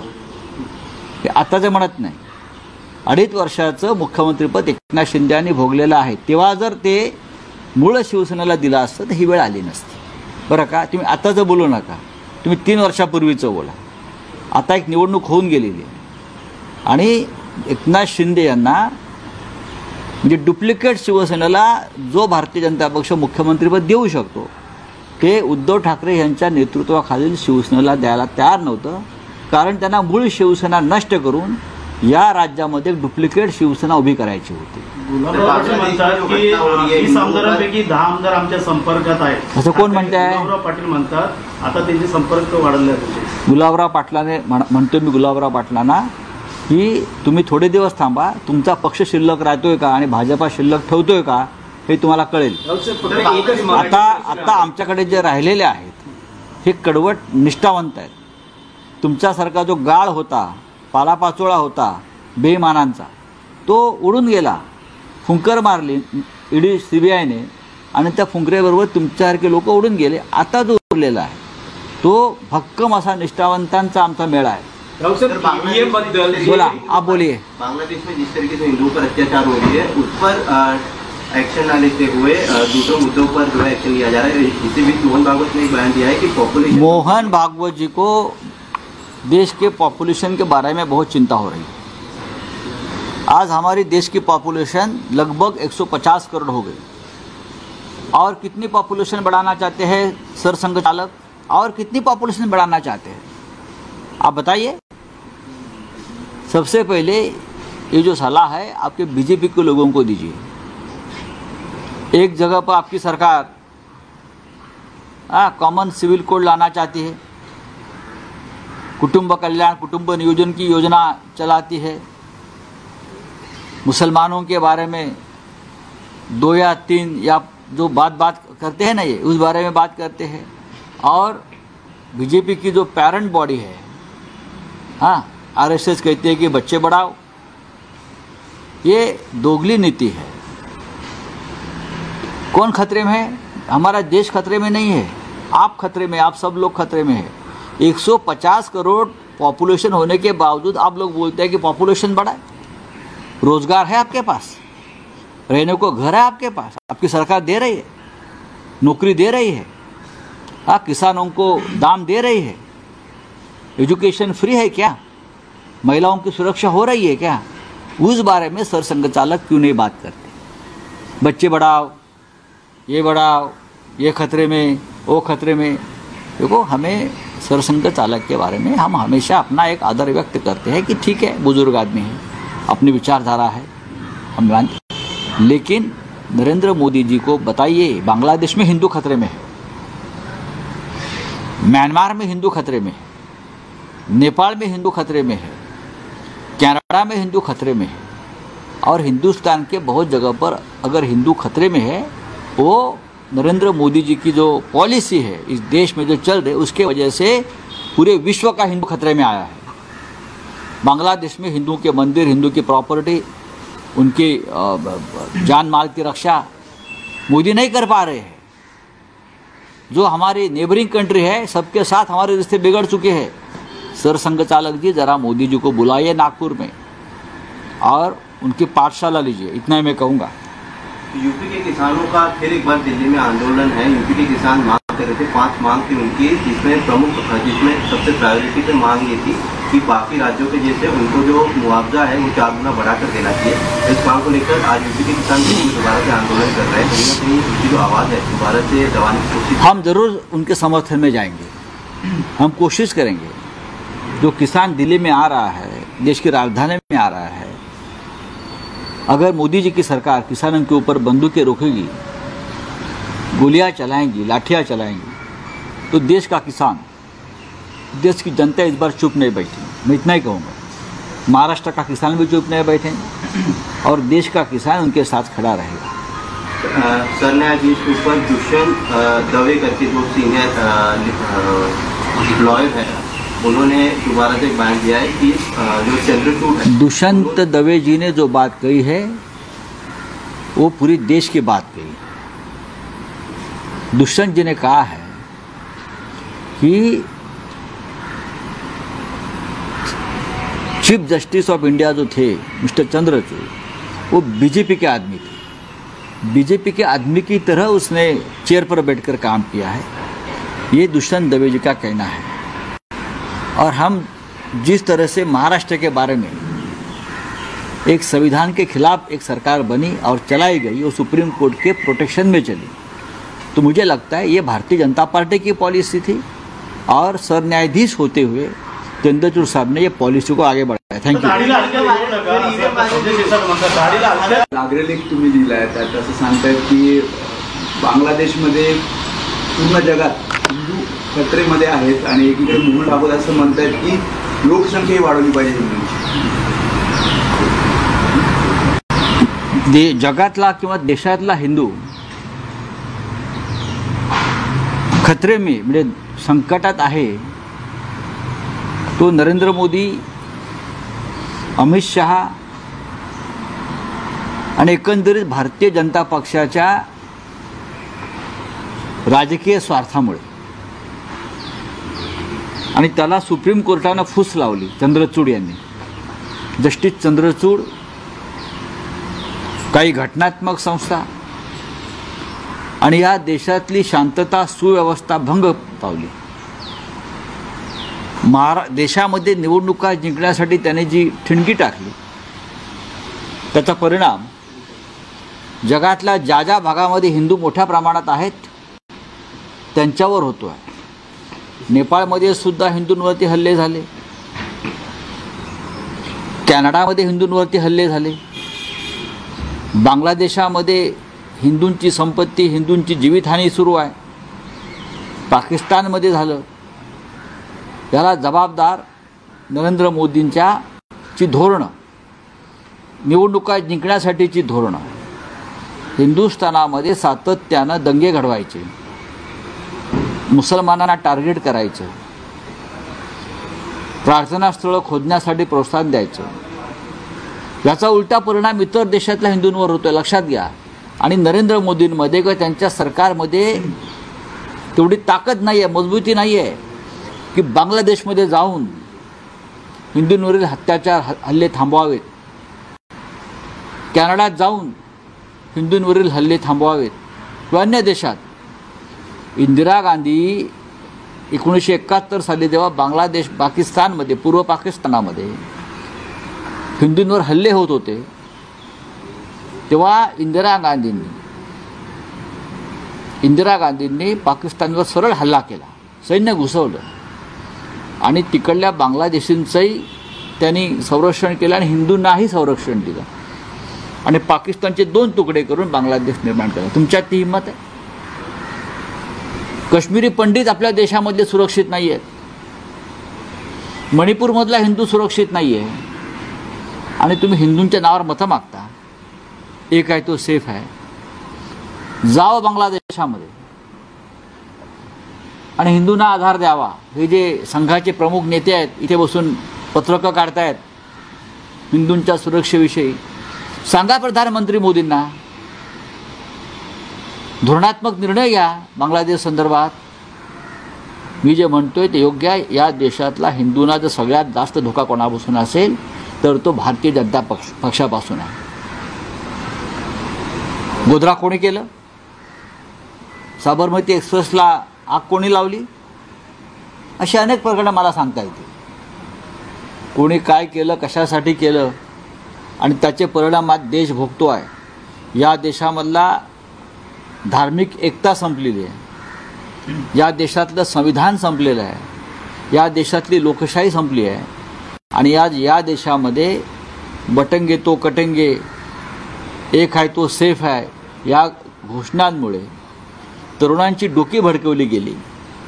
ते आताचं म्हणत नाही. 2.5 वर्षाचं मुख्यमंत्रीपद एकनाथ शिंदे यांनी भोगलेलं आहे. तेव्हा जर ते मूळ शिवसेनेला दिलं असतं तर ही वेळ आली नसती. बरं का? तुम्ही आताचं बोलू नका, तुम्ही 3 वर्षापूर्वीचं बोला. आता एक निवडणूक होऊन गेलेली आहे आणि एकनाथ शिंदे यांना म्हणजे डुप्लिकेट शिवसेनेला जो भारतीय जनता पक्ष मुख्यमंत्रीपद देऊ शकतो ते उद्धव ठाकरे यांच्या नेतृत्वाखालील शिवसेनेला द्यायला तयार नव्हतं. कारण त्यांना मूळ शिवसेना नष्ट करून या राज्यामध्ये डुप्लिकेट शिवसेना उभी करायची होती. गुलाबराव पाटील म्हणतात की 20 आमदारांपैकी 10 आमदार आमच्या संपर्कात आहेत, असं कोण म्हणताय? गुलाबराव पाटील म्हणतात आता त्यांचे संपर्क वाढले आहेत. गुलाबराव पाटलाने म्हणतो मी गुलाबराव पाटलांना की तुम्ही थोडे दिवस थांबा, तुमचा पक्ष शिल्लक राहतोय का आणि भाजपा शिल्लक ठेवतोय का हे तुम्हाला कळेल. आता आमच्याकडे जे राहिलेले आहेत हे कडवट निष्ठावंत आहेत. तुमच्यासारखा जो गाळ होता, पालापाचोळा होता बेईमानांचा, तो उडून गेला. फुंकर मारली ईडी CBIने आणि त्या फुंकरेबरोबर तुमच्यासारखे लोक उडून गेले. आता जो उरलेला आहे तो भक्कम असा निष्ठावंतांचा आमचा मेळा आहे. बोला, आप बोलिए. बांग्लादेश में जिस तरीके से हिंदुओं पर अत्याचार हो रही है उस पर एक्शन न लेते हुए दूसरों मुद्दों पर जो है एक्शन लिया जा रहा है. इसी बीच मोहन भागवत ने एक बयान दिया है कि पॉपुलेशन, मोहन भागवत जी को देश के पॉपुलेशन के बारे में बहुत चिंता हो रही है. आज हमारी देश की पॉपुलेशन लगभग 150 करोड़ हो गई. और कितनी पॉपुलेशन बढ़ाना चाहते हैं सरसंघ चालक, और कितनी पॉपुलेशन बढ़ाना चाहते हैं आप बताइए. सबसे पहले ये जो सलाह है आपके बीजेपी के लोगों को दीजिए. एक जगह पर आपकी सरकार कॉमन सिविल कोड लाना चाहती है, कुटुंब कल्याण कुटुंब नियोजन की योजना चलाती है, मुसलमानों के बारे में 2 या 3 या जो बात करते हैं ना ये उस बारे में बात करते हैं. और बीजेपी की जो पेरेंट बॉडी है, RSS कहती है कि बच्चे बढ़ाओ. ये दोगली नीति है. कौन खतरे में है? हमारा देश खतरे में नहीं है, आप खतरे में, आप सब लोग खतरे में है. 150 करोड़ पॉपुलेशन होने के बावजूद आप लोग बोलते हैं कि पॉपुलेशन बढ़ाए. रोजगार है आपके पास, रहने को घर है आपके पास, आपकी सरकार दे रही है, नौकरी दे रही है, किसानों को दाम दे रही है, एजुकेशन फ्री है क्या, महिलाओं की सुरक्षा हो रही है क्या? उस बारे में सरसंघ चालक क्यों नहीं बात करते? बच्चे बढ़ाओ, ये खतरे में, वो खतरे में. देखो, हमें सरसंघ चालक के बारे में हम हमेशा अपना एक आदर व्यक्त करते हैं कि ठीक है, बुजुर्ग आदमी है, अपनी विचारधारा है, हम मानते. लेकिन नरेंद्र मोदी जी को बताइए, बांग्लादेश में हिंदू खतरे में है, म्यांमार में हिंदू खतरे में है, नेपाल में हिंदू खतरे में है, कनाडा में हिंदू खतरे में है. और हिंदुस्तान के बहुत जगह पर अगर हिंदू खतरे में है, वो नरेंद्र मोदी जी की जो पॉलिसी है इस देश में जो चल रही है उसके वजह से पूरे विश्व का हिंदू खतरे में आया है. बांग्लादेश में हिंदुओं के मंदिर, हिंदू की प्रॉपर्टी, उनकी जान माल की रक्षा मोदी नहीं कर पा रहे हैं. जो हमारी नेबरिंग कंट्री है सबके साथ हमारे रिश्ते बिगड़ चुके हैं. सरसंघ चालक जी, ज़रा मोदी जी को बुलाइए नागपुर में और उनकी पाठशाला लीजिए, इतना ही मैं कहूँगा. यूपी के किसानों का फिर एक बार दिल्ली में आंदोलन है। यूपी के किसान मांग कर रहे थे, 5 मांग थी उनकी, जिसमें सबसे प्रायोरिटी पे मांग ये थी कि बाकी राज्यों के जैसे उनको जो मुआवजा है वो 4 गुना बढ़ाकर देना चाहिए। इस मांग को लेकर आज यूपी के किसान दोबारा से आंदोलन कर रहे हैं। कहीं ना कहीं उनकी जो आवाज़ है दोबारा से दबाने की कोशिश। हम ज़रूर उनके समर्थन में जाएंगे, हम कोशिश करेंगे। जो किसान दिल्ली में आ रहा है, देश की राजधानी में आ रहा है, अगर मोदी जी की सरकार किसानों के ऊपर बंदूकें रोकेगी, गोलियां चलाएंगी, लाठियां चलाएंगी, तो देश का किसान, देश की जनता इस बार चुप नहीं बैठी। मैं इतना ही कहूँगा, महाराष्ट्र का किसान भी चुप नहीं बैठे और देश का किसान उनके साथ खड़ा रहेगा। सर न्यायाधीश के ऊपर दुष्यंत दवे करके जो सीनियर लॉयर है, उन्होंने दोबारा से बयान दिया है कि जो चंद्रचूड़ है, दुष्यंत दवे जी ने जो बात कही है वो पूरी देश की बात कही। दुष्यंत जी ने कहा है कि चीफ जस्टिस ऑफ इंडिया जो थे मिस्टर चंद्रचूड़, वो बीजेपी के आदमी थे। बीजेपी के आदमी की तरह उसने चेयर पर बैठकर काम किया है, ये दुष्यंत दवे जी का कहना है। और हम जिस तरह से महाराष्ट्र के बारे में एक संविधान के खिलाफ एक सरकार बनी और चलाई गई, वो सुप्रीम कोर्ट के प्रोटेक्शन में चली, तो मुझे लगता है ये भारतीय जनता पार्टी की पॉलिसी थी और सर न्यायाधीश होते हुए चंद्रचूड़ साहब ने ये पॉलिसी को आगे बढ़ाया। Thank you. नागरिक तुम्ही दिलाय, त्यात असं सांगतायत की बांगलादेशमध्ये पूर्ण जगात हिंदू खतरेमध्ये आहेत आणि एकीकडे मोहन भागवत असं म्हणतायत की लोकसंख्या वाढवली पाहिजे हिंदूंची। जगातला किंवा देशातला हिंदू खतरे में म्हणजे संकटात आहे, तो नरेंद्र मोदी, अमित शहा आणि एकंदरीत भारतीय जनता पक्षाच्या राजकीय स्वार्थामुळे, आणि त्याला सुप्रीम कोर्टानं फूस लावली चंद्रचूड यांनी। जस्टिस चंद्रचूड, काही घटनात्मक संस्था आणि या देशातली शांतता सुव्यवस्था भंग पावली। देशामध्ये निवडणुका जिंकण्यासाठी त्याने जी ठिणगी टाकली, त्याचा परिणाम जगातल्या ज्या ज्या भागामध्ये हिंदू मोठ्या प्रमाणात आहेत त्यांच्यावर होतो आहे। नेपाळमध्ये सुद्धा हिंदूंवरती हल्ले झाले, कॅनडामध्ये हिंदूंवरती हल्ले झाले, बांगलादेशामध्ये हिंदूंची संपत्ती, हिंदूंची जीवितहानी सुरू आहे, पाकिस्तानमध्ये झालं। याला जबाबदार नरेंद्र मोदींची धोरणं, निवडणुका जिंकण्यासाठीची धोरणं, हिंदुस्थानामध्ये सातत्यानं दंगे घडवायचे, मुसलमानांना टार्गेट करायचं, प्रार्थनास्थळं खोदण्यासाठी प्रोत्साहन द्यायचं। याचा उलटा परिणाम इतर देशातल्या हिंदूंवर होतो, लक्षात घ्या। आणि नरेंद्र मोदींमध्ये किंवा त्यांच्या सरकारमध्ये तेवढी ताकद नाही आहे, मजबूती नाही आहे की बांगलादेशमध्ये जाऊन हिंदूंवरील अत्याचार हल्ले थांबवावेत, कॅनडात जाऊन हिंदूंवरील हल्ले थांबवावेत किंवा अन्य देशात। इंदिरा गांधी 1971 साली जेव्हा बांगलादेश, पाकिस्तानमध्ये, पूर्व पाकिस्तानामध्ये हिंदूंवर हल्ले होत होते, तेव्हा इंदिरा गांधींनी पाकिस्तानवर सरळ हल्ला केला, सैन्य घुसवलं आणि तिकडल्या बांगलादेशींचंही त्यांनी संरक्षण केलं आणि हिंदूंनाही संरक्षण दिलं आणि पाकिस्तानचे 2 तुकडे करून बांगलादेश निर्माण केला। तुमच्यात ती हिंमत आहे? काश्मीरी पंडित आपल्या देशामध्ये सुरक्षित नाही आहेत, मणिपूरमधला हिंदू सुरक्षित नाही आहे आणि तुम्ही हिंदूंच्या नावावर मतं मागता। एक आहे तो सेफ आहे, जाओ बांगलादेशामध्ये आणि हिंदूंना आधार द्यावा। हे जे संघाचे प्रमुख नेते आहेत इथे बसून पत्रकं काढतायत हिंदूंच्या सुरक्षेविषयी, सांगा प्रधानमंत्री मोदींना, धोरणात्मक निर्णय घ्या बांगलादेश संदर्भात। मी जे म्हणतोय ते योग्य आहे। या देशातला हिंदूंना जर सगळ्यात जास्त धोका कोणापासून असेल तर तो भारतीय जनता पक्षापासून आहे। गोधरा कोणी केलं? साबरमती एक्सप्रेसला आग कोणी लावली? अशा अनेक प्रकरणं मला सांगता येते. कोणी काय केलं, कशासाठी केलं आणि त्याचे परिणाम आज देश भोगतो आहे. या देशामधला धार्मिक एकता संपलेली आहे. या देशातलं संविधान संपलेलं आहे. या देशातली लोकशाही संपली आहे. आणि आज या देशामध्ये बटंगे तो कटेंगे, एक आहे तो सेफ आहे या घोषणांमुळे तरुणांची डोकी भडकवली गेली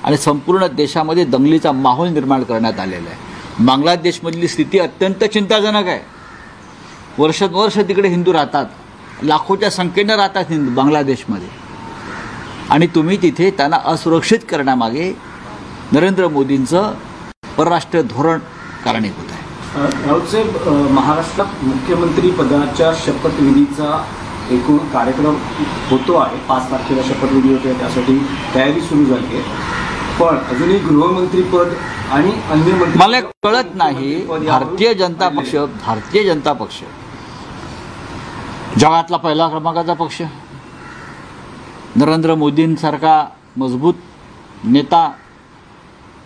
आणि संपूर्ण देशामध्ये दंगलीचा माहोल निर्माण करण्यात आलेला आहे. बांगलादेशमधली स्थिती अत्यंत चिंताजनक आहे. वर्षानुवर्ष तिकडे हिंदू राहतात, लाखोच्या संख्येनं राहतात हिंदू बांगलादेशमध्ये, आणि तुम्ही तिथे त्यांना असुरक्षित करण्यामागे नरेंद्र मोदींचं परराष्ट्र धोरण कारणीभूत आहे. राऊतसाहेब, महाराष्ट्रात मुख्यमंत्री पदाच्या शपथविधीचा एकूण कार्यक्रम होतो आहे. 5 तारखेला शपथविधी होते, त्यासाठी तयारी सुरू झाली आहे. पण अजूनही गृहमंत्रीपद आणि अन्य मंत्री मला कळत नाही. भारतीय जनता पक्ष जगातला पहिला क्रमांकाचा पक्ष, नरेंद्र मोदींसारखा मजबूत नेता,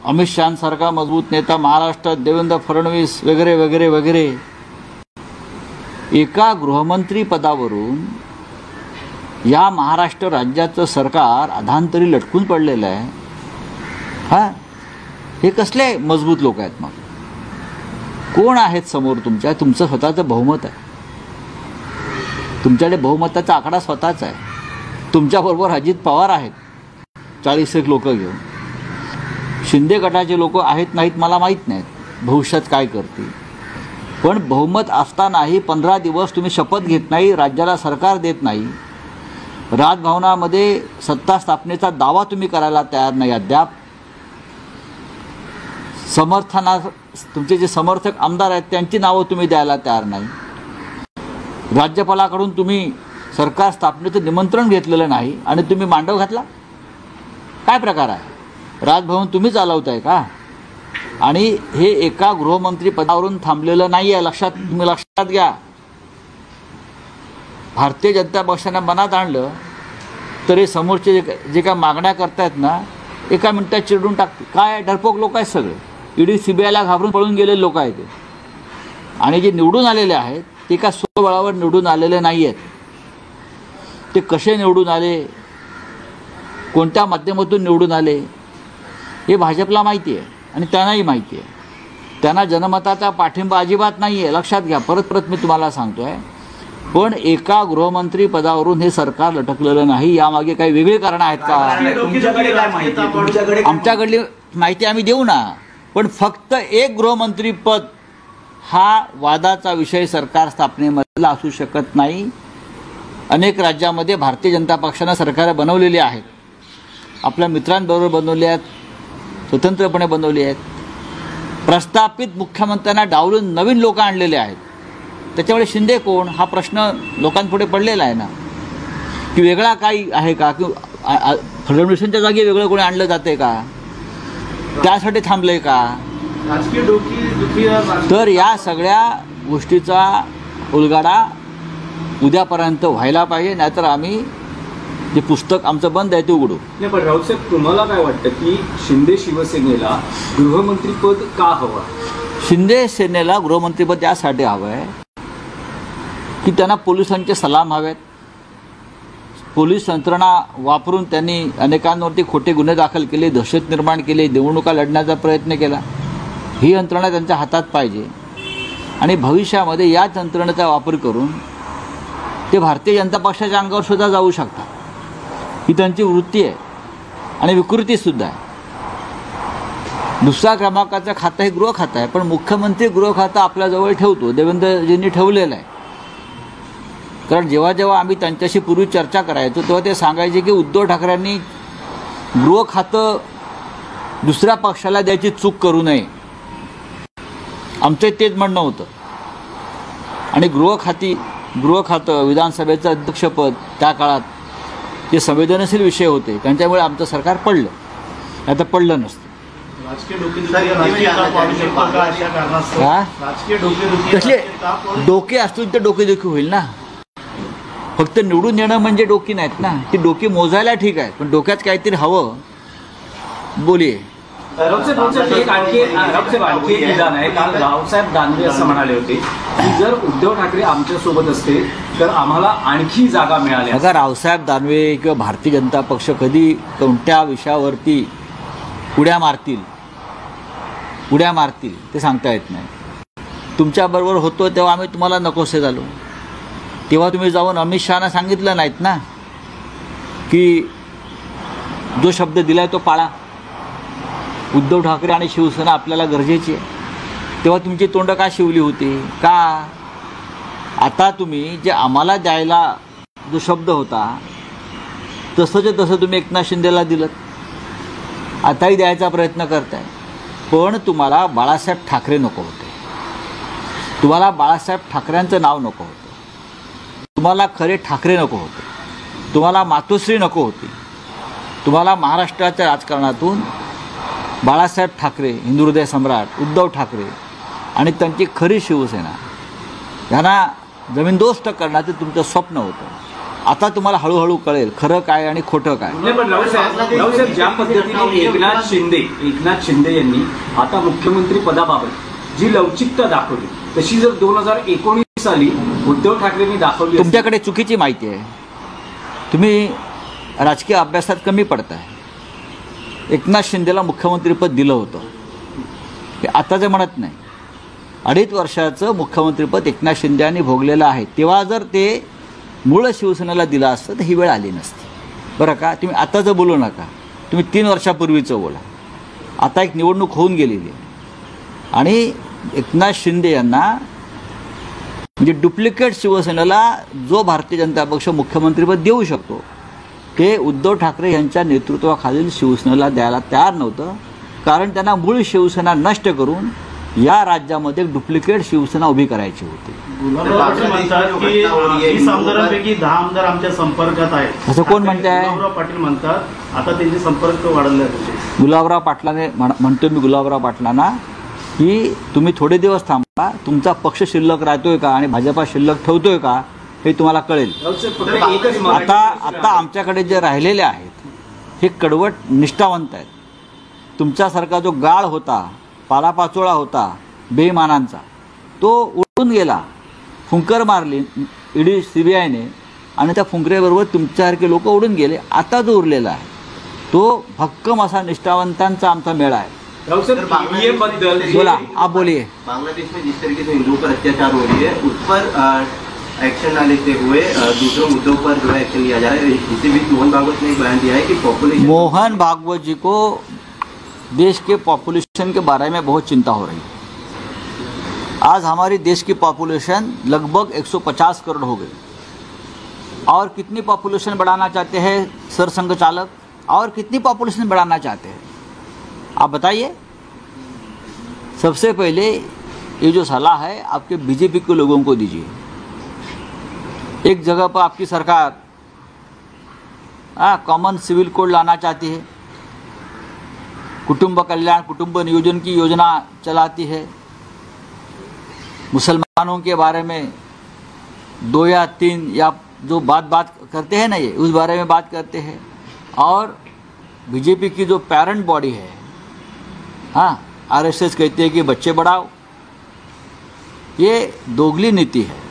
अमित शहांसारखा मजबूत नेता महाराष्ट्रात, देवेंद्र फडणवीस वगैरे वगैरे वगैरे, एका गृहमंत्री पदावरून या महाराष्ट्र राज्याचं सरकार अधांतरी लटकून पडलेलं आहे. हां, हे कसले मजबूत लोक आहेत? मग कोण आहेत समोर तुमच्या? तुमचं स्वतःचं बहुमत आहे. तुमच्याकडे बहुमताचा आकडा स्वतःच आहे. तुमच्याबरोबर अजित पवार आहेत 40 लोक घेऊन. शिंदे गटाचे लोक आहेत नाहीत मला माहीत नाहीत, भविष्यात काय करतील. पण बहुमत असतानाही 15 दिवस तुम्ही शपथ घेत नाही, राज्याला सरकार देत नाही, राजभवनामध्ये सत्ता स्थापनेचा दावा तुम्ही करायला तयार नाही अद्याप. तुमचे जे समर्थक आमदार आहेत त्यांची नावं तुम्ही द्यायला तयार नाही. राज्यपालाकडून तुम्ही सरकार स्थापनेचं निमंत्रण घेतलेलं नाही आणि तुम्ही मांडव घातला. काय प्रकार आहे? राजभवन तुम्ही चालवताय का? आणि हे एका गृहमंत्री पदावरून थांबलेलं नाही आहे. तुम्ही लक्षात घ्या. भारतीय जनता पक्षाने मनात आणलं तर हे समोरचे जे काय मागण्या करतायत ना, एका मिनिटात चिरडून टाकते. काय डरपोक लोक आहेत सगळे. ईडी सीबीआयला घाबरून पळून गेलेले लोक आहेत ते. आणि जे निवडून आलेले आहेत ते का स्वबळावर निवडून आलेले नाही आहेत. ते कसे निवडून आले, कोणत्या माध्यमातून निवडून आले हे भाजपला माहिती आहे आणि त्यांनाही माहिती आहे. त्यांना जनमताचा पाठिंबा अजिबात नाही आहे, लक्षात घ्या. परत मी तुम्हाला सांगतो आहे. पण एका गृहमंत्री पदावरून हे सरकार लटकलेलं नाही. यामागे काही वेगळी कारणं आहेत का? तुमच्याकडे काय माहिती? आमच्याकडली माहिती आम्ही देऊ ना. पण फक्त एक गृहमंत्री पद हा वादाचा विषय सरकार स्थापनेमधला असू शकत नाही. अनेक राज्यामध्ये भारतीय जनता पक्षानं सरकारं बनवलेली आहेत. आपल्या मित्रांबरोबर बनवली आहेत, स्वतंत्रपणे बनवली आहेत. प्रस्थापित मुख्यमंत्र्यांना डावलून नवीन लोक आणलेले आहेत. त्याच्यामुळे शिंदे कोण हा प्रश्न लोकांपुढे पडलेला आहे ना, की वेगळा काही आहे का, की फडणवीसांच्या जागी वेगळं कोणी आणलं जाते का, त्यासाठी थांबले का? तर या सगळ्या गोष्टीचा उलगडा उद्यापर्यंत व्हायला पाहिजे, नाहीतर आम्ही जे पुस्तक आमचं बंद आहे ते उघडू. नाही, पण राऊतसाहेब तुम्हाला काय वाटतं की शिंदे शिवसेनेला गृहमंत्रीपद का हवं? शिंदे सेनेला गृहमंत्रीपद यासाठी हवं आहे की त्यांना पोलिसांचे सलाम हवेत. पोलीस यंत्रणा वापरून त्यांनी अनेकांवरती खोटे गुन्हे दाखल केले, दहशत निर्माण केली, निवडणुका लढण्याचा प्रयत्न केला. ही यंत्रणा त्यांच्या हातात पाहिजे आणि भविष्यामध्ये याच यंत्रणेचा वापर करून ते भारतीय जनता पक्षाच्या अंगावर सुद्धा जाऊ शकतात. ही त्यांची वृत्ती आहे आणि विकृतीसुद्धा आहे. दुसऱ्या क्रमांकाचं खातं हे गृह खातं आहे, पण मुख्यमंत्री गृह खातं आपल्याजवळ ठेवतो, देवेंद्रजींनी ठेवलेलं आहे. कारण जेव्हा जेव्हा आम्ही त्यांच्याशी पूर्वी चर्चा करायचो तेव्हा ते सांगायचे की उद्धव ठाकरेंनी गृह खातं दुसऱ्या पक्षाला द्यायची चूक करू नये, आमचं तेच म्हणणं होतं. आणि गृह खातं विधानसभेचं अध्यक्षपद त्या काळात ते संवेदनशील विषय होते, त्यांच्यामुळे आमचं सरकार पडलं, नाही तर पडलं नसतं. कसले डोके असतील तर डोकेदुखी होईल ना. फक्त निवडून येणं म्हणजे डोकी नाहीत ना, ती डोकी मोजायला ठीक आहे, पण डोक्यात काहीतरी हवं. बोलिये. रावसाहेब एक आणखी एक विधान आहे. काल रावसाहेब दानवे असं म्हणाले होते की जर उद्धव ठाकरे आमच्यासोबत असते तर आम्हाला आणखी जागा मिळाल्या. बघा, रावसाहेब दानवे किंवा भारतीय जनता पक्ष कधी कोणत्या विषयावरती उड्या मारतील ते सांगता येत नाही. तुमच्याबरोबर होतो तेव्हा आम्ही तुम्हाला नकोसे झालो, तेव्हा तुम्ही जाऊन अमित शहाना सांगितलं नाहीत ना की जो शब्द दिलाय तो पाळा, उद्धव ठाकरे आणि शिवसेना आपल्याला गरजेची आहे. तेव्हा तुमची तोंड का शिवली होती का? आता तुम्ही जे आम्हाला द्यायला जो शब्द होता तसंच तसं तुम्ही एकनाथ शिंदेला दिलं, आताही द्यायचा प्रयत्न करताय. पण तुम्हाला बाळासाहेब ठाकरे नको होते, तुम्हाला बाळासाहेब ठाकरेंचं नाव नको होतं, तुम्हाला खरे ठाकरे नको होते, तुम्हाला मातोश्री नको होती. तुम्हाला महाराष्ट्राच्या राजकारणातून बाळासाहेब ठाकरे, हिंदू हृदय सम्राट उद्धव ठाकरे आणि त्यांची खरी शिवसेना यांना जमीनदोस्त करण्याचं तुमचं स्वप्न होतं. आता तुम्हाला हळूहळू कळेल खरं काय आणि खोटं काय. पण रावसाहेब ज्या पद्धतीने एकनाथ शिंदे यांनी आता मुख्यमंत्री पदाबाबत जी लवचिकता दाखवली तशी जर 2019 साली उद्धव ठाकरेंनी दाखवली. तुमच्याकडे चुकीची माहिती आहे, तुम्ही राजकीय अभ्यासात कमी पडताय. एकनाथ शिंदेला मुख्यमंत्रीपद दिलं होतं, हे आताचं म्हणत नाही. 2.5 वर्षाचं मुख्यमंत्रीपद एकनाथ शिंदे यांनी भोगलेलं आहे. तेव्हा जर ते मूळ शिवसेनेला दिलं असतं तर ही वेळ आली नसती. बरं का, तुम्ही आताचं बोलू नका, तुम्ही 3 वर्षापूर्वीचं बोला. आता एक निवडणूक होऊन गेलेली आहे आणि एकनाथ शिंदे यांना म्हणजे डुप्लिकेट शिवसेनेला जो भारतीय जनता पक्ष मुख्यमंत्रीपद देऊ शकतो ते उद्धव ठाकरे यांच्या नेतृत्वाखालील शिवसेनेला द्यायला तयार नव्हतं, कारण त्यांना मूळ शिवसेना नष्ट करून या राज्यामध्ये डुप्लिकेट शिवसेना उभी करायची होती. म्हणतात की 20 आमदारांपैकी 10 आमदार आमच्या संपर्कात आहेत असं कोण म्हणताय? गुलाबराव पाटील म्हणतात आता त्यांचे संपर्क वाढले. गुलाबराव पाटलाने म्हणतो मी गुलाबराव पाटलांना की तुम्ही थोडे दिवस थांबा, तुमचा पक्ष शिल्लक राहतोय का आणि भाजपा शिल्लक ठेवतोय का हे तुम्हाला कळेल. आता आमच्याकडे जे राहिलेले आहेत हे कडवट निष्ठावंत आहेत. तुमच्यासारखा जो गाळ होता, पालापाचोळा होता बेईमानांचा, तो उडून गेला. फुंकर मारली ईडी CBIने आणि त्या फुंकरेबरोबर तुमच्यासारखे लोक उडून गेले. आता जो उरलेला आहे तो भक्कम असा निष्ठावंतांचा आमचा मेळा आहे. बोला, आप बोलिए. बांग्लादेश में जिस तरीके से हिंदुओं पर अत्याचार हो रही है उस पर एक्शन न लेते हुए दूसरे मुद्दों पर जो है एक्शन लिया जा रहा है. इसी बीच मोहन भागवत ने एक बयान दिया है कि पॉपुलेशन, मोहन भागवत जी को देश के पॉपुलेशन के बारे में बहुत चिंता हो रही है. आज हमारी देश की पॉपुलेशन लगभग 150 करोड़ हो गई. और कितनी पॉपुलेशन बढ़ाना चाहते हैं सरसंघ चालक, और कितनी पॉपुलेशन बढ़ाना चाहते हैं आप बताइए. सबसे पहले ये जो सलाह है आपके बीजेपी के लोगों को दीजिए. एक जगह पर आपकी सरकार कॉमन सिविल कोड लाना चाहती है, कुटुंब कल्याण कुटुंब नियोजन की योजना चलाती है, मुसलमानों के बारे में 2 या 3 या जो बात करते हैं ना ये उस बारे में बात करते हैं. और बीजेपी की जो पेरेंट बॉडी है, RSS कहती है कि बच्चे बढ़ाओ. ये दोगली नीति है.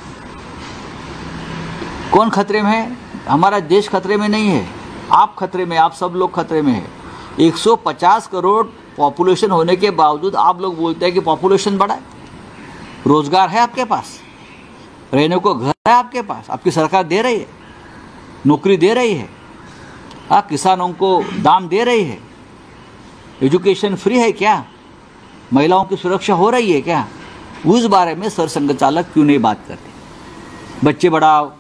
कौन खतरे में है? हमारा देश खतरे में नहीं है, आप खतरे में, आप सब लोग खतरे में है. 150 करोड़ पॉपुलेशन होने के बावजूद आप लोग बोलते हैं कि पॉपुलेशन बढ़ा है. रोजगार है आपके पास, रहने को घर है आपके पास, आपकी सरकार दे रही है, नौकरी दे रही है, किसानों को दाम दे रही है, एजुकेशन फ्री है क्या, महिलाओं की सुरक्षा हो रही है क्या, उस बारे में सरसंघ चालक क्यों नहीं बात करते? बच्चे बढ़ाओ,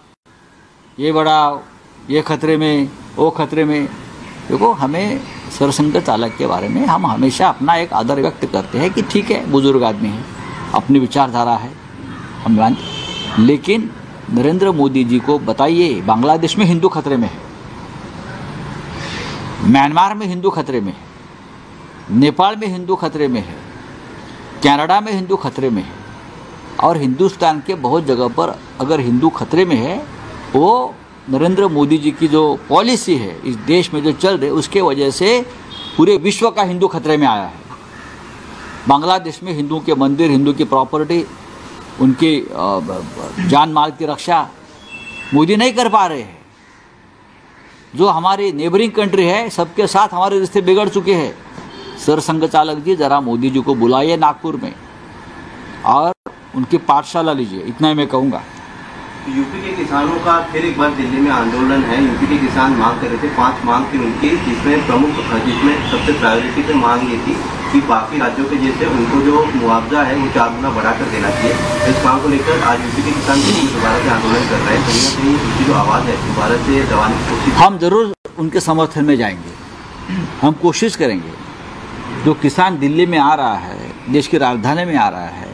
ये खतरे में, वो खतरे में. देखो, हमें सरसंघ चालक के बारे में हम हमेशा अपना एक आदर व्यक्त करते हैं कि ठीक है, बुजुर्ग आदमी है, अपनी विचारधारा है, हम मानते. लेकिन नरेंद्र मोदी जी को बताइए, बांग्लादेश में हिंदू खतरे में है, म्यांमार में हिंदू खतरे में है, नेपाल में हिंदू खतरे में है, कनाडा में हिंदू खतरे में है, और हिंदुस्तान के बहुत जगह पर अगर हिंदू खतरे में है वो नरेंद्र मोदी जी की जो पॉलिसी है इस देश में जो चल रही है उसके वजह से पूरे विश्व का हिंदू खतरे में आया है। बांग्लादेश में हिंदुओं के मंदिर, हिंदू की प्रॉपर्टी, उनकी जान माल की रक्षा मोदी नहीं कर पा रहे हैं। जो हमारी नेबरिंग कंट्री है सबके साथ हमारे रिश्ते बिगड़ चुके हैं। सरसंघ चालक जी जरा मोदी जी को बुलाइए नागपुर में और उनकी पाठशाला लीजिए, इतना ही मैं कहूँगा। यूपी के किसानों का फिर एक बार दिल्ली में आंदोलन है। यूपी के किसान मांग कर रहे थे, 5 मांग थी उनकी, जिसमें सबसे प्रायोरिटी पे मांग ये थी कि बाकी राज्यों के जैसे उनको जो मुआवजा है वो 4 गुना बढ़ाकर देना चाहिए। इस मांग को लेकर आज यूपी के किसान दिल्ली में दोबारा से आंदोलन कर रहे हैं। कहीं ना कहीं उनकी जो आवाज़ है दोबारा से दबाने की कोशिश। हम जरूर उनके समर्थन में जाएंगे, हम कोशिश करेंगे। जो किसान दिल्ली में आ रहा है, देश की राजधानी में आ रहा है,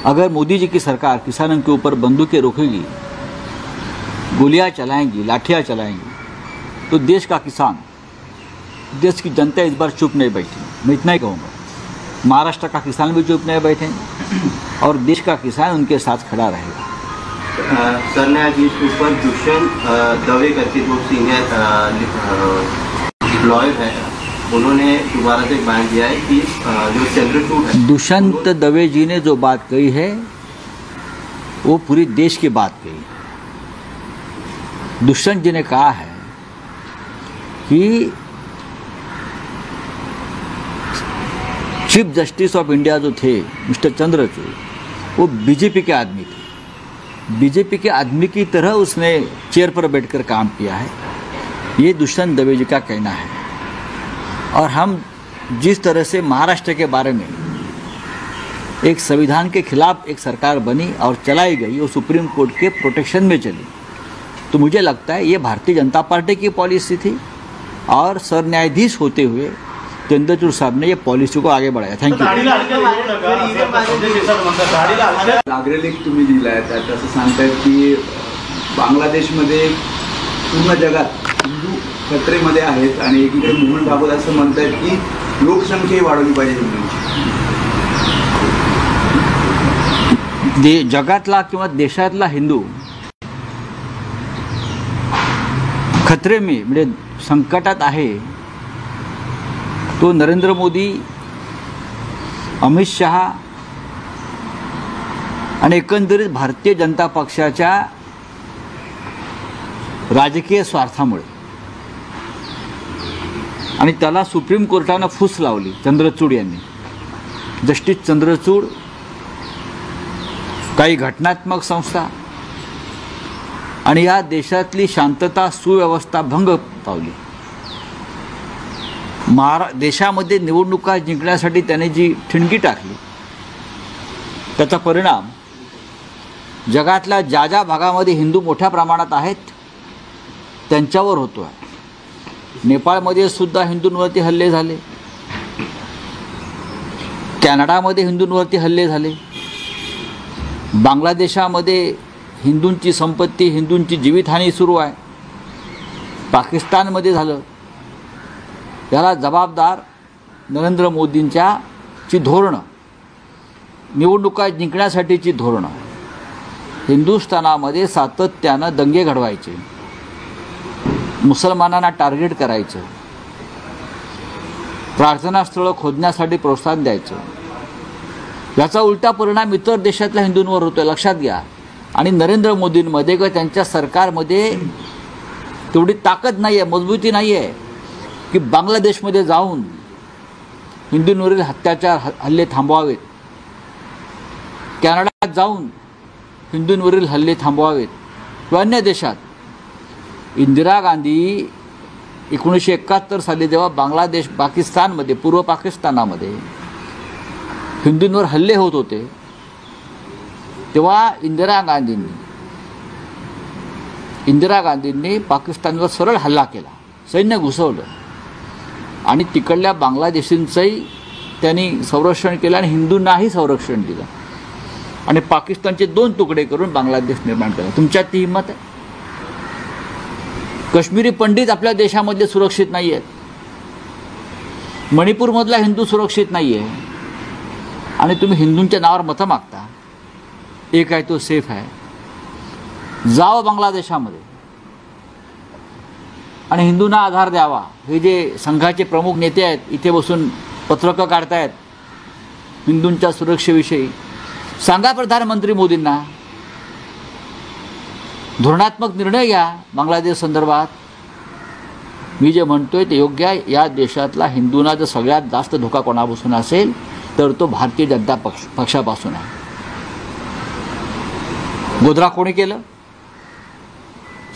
अगर मोदी जी की सरकार किसानों के ऊपर बंदूकें रोकेगी, गोलियां चलाएंगी, लाठियां चलाएंगी, तो देश का किसान, देश की जनता इस बार चुप नहीं बैठी। मैं इतना ही कहूँगा, महाराष्ट्र का किसान भी चुप नहीं बैठे और देश का किसान उनके साथ खड़ा रहेगा। सर न्यायाधीश के ऊपर दुष्यंत दवे करके जो सीनियर लॉयर है उन्होंने दोबारा से बयान दिया है कि जो चंद्रचूड़ है, दुष्यंत दवे जी ने जो बात कही है वो पूरी देश की बात कही। दुष्यंत जी ने कहा है कि चीफ जस्टिस ऑफ इंडिया जो थे मिस्टर चंद्रचूड़, वो बीजेपी के आदमी थे। बीजेपी के आदमी की तरह उसने चेयर पर बैठकर काम किया है, ये दुष्यंत दवे जी का कहना है। और हम जिस तरह से महाराष्ट्र के बारे में एक संविधान के खिलाफ एक सरकार बनी और चलाई गई, वो सुप्रीम कोर्ट के प्रोटेक्शन में चली, तो मुझे लगता है ये भारतीय जनता पार्टी की पॉलिसी थी और सर न्यायाधीश होते हुए चंद्रचूड़ साहब ने ये पॉलिसी को आगे बढ़ाया। थँक्यू। अग्रलेख तुम्ही दिलाय त्यात असं सांगतायत की बांगलादेशमध्ये पूर्ण जगात हिंदू खतरेमध्ये आहेत आणि एकीकडे मोहन भागवत असं म्हणतायत की लोकसंख्या वाढवली पाहिजे हिंदूंची। जगातला किंवा देशातला हिंदू खतरे में म्हणजे संकटात आहे, तो नरेंद्र मोदी, अमित शहा आणि एकंदरीत भारतीय जनता पक्षाच्या राजकीय स्वार्थामुळे, आणि त्याला सुप्रीम कोर्टानं फूस लावली चंद्रचूड यांनी। जस्टिस चंद्रचूड, काही घटनात्मक संस्था आणि या देशातली शांतता सुव्यवस्था भंग पावली। देशामध्ये निवडणुका जिंकण्यासाठी त्याने जी ठिणगी टाकली त्याचा परिणाम जगातल्या ज्या ज्या भागामध्ये हिंदू मोठ्या प्रमाणात आहेत त्यांच्यावर होतो आहे। नेपाळमध्ये सुद्धा हिंदूंवरती हल्ले झाले, कॅनडामध्ये हिंदूंवरती हल्ले झाले, बांगलादेशामध्ये हिंदूंची संपत्ती, हिंदूंची जीवितहानी सुरू आहे, पाकिस्तानमध्ये झालं। याला जबाबदार नरेंद्र मोदींची धोरणं, निवडणुका जिंकण्यासाठीची धोरणं। हिंदुस्थानामध्ये सातत्यानं दंगे घडवायचे, मुसलमानांना टार्गेट करायचं, प्रार्थनास्थळं खोदण्यासाठी प्रोत्साहन द्यायचं। याचा उलटा परिणाम इतर देशातल्या हिंदूंवर होतो, लक्षात घ्या। आणि नरेंद्र मोदींमध्ये किंवा त्यांच्या सरकारमध्ये तेवढी ताकद नाही आहे, मजबूती नाही आहे की बांगलादेशमध्ये जाऊन हिंदूंवरील अत्याचार हल्ले थांबवावेत, कॅनडात जाऊन हिंदूंवरील हल्ले थांबवावेत किंवा अन्य देशात। इंदिरा गांधी 1971 साली जेव्हा बांगलादेश, पाकिस्तानमध्ये, पूर्व पाकिस्तानामध्ये हिंदूंवर हल्ले होत होते तेव्हा इंदिरा गांधींनी पाकिस्तानवर सरळ हल्ला केला, सैन्य घुसवलं आणि तिकडल्या बांगलादेशींचंही त्यांनी संरक्षण केलं आणि हिंदूंनाही संरक्षण दिलं आणि पाकिस्तानचे 2 तुकडे करून बांगलादेश निर्माण केला। तुमच्यात ती हिंमत आहे? काश्मीरी पंडित आपल्या देशामध्ये सुरक्षित नाही आहेत, मणिपूरमधला हिंदू सुरक्षित नाही आहे आणि तुम्ही हिंदूंच्या नावावर मतं मागता। एक आहे तो सेफ आहे, जावं बांगलादेशामध्ये आणि हिंदूंना आधार द्यावा. हे जे संघाचे प्रमुख नेते आहेत इथे बसून पत्रकं काढतायत हिंदूंच्या सुरक्षेविषयी, सांगा प्रधानमंत्री मोदींना धोरणात्मक निर्णय घ्या बांगलादेश संदर्भात. मी जे म्हणतोय ते योग्य आहे. या देशातला हिंदूंना जर सगळ्यात जास्त धोका कोणापासून असेल तर तो भारतीय जनता पक्षापासून आहे. गोधरा कोणी केलं?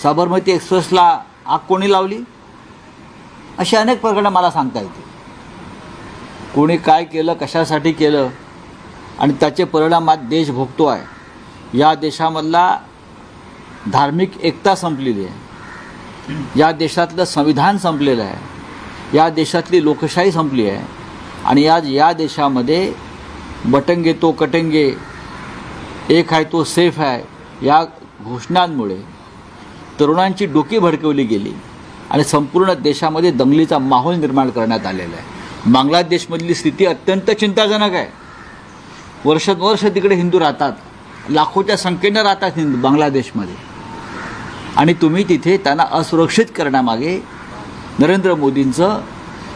साबरमती एक्सप्रेसला आग कोणी लावली? अशी अनेक प्रकरणं मला सांगता येते. कोणी काय केलं, कशासाठी केलं आणि त्याचे परिणाम आज देश भोगतो आहे. या देशामधला धार्मिक एकता संपलेली आहे, या देशातलं संविधान संपलेलं आहे, या देशातली लोकशाही संपली आहे आणि आज या देशामध्ये बटंगे तो कटेंगे, एक आहे तो सेफ आहे या घोषणांमुळे तरुणांची डोकी भडकवली गेली आणि संपूर्ण देशामध्ये दंगलीचा माहोल निर्माण करण्यात आलेला आहे. बांगलादेशमधली स्थिती अत्यंत चिंताजनक आहे. वर्षानुवर्ष तिकडे हिंदू राहतात, लाखोच्या संख्येनं राहतात हिंदू बांगलादेशमध्ये आणि तुम्ही तिथे त्यांना असुरक्षित करण्यामागे नरेंद्र मोदींचं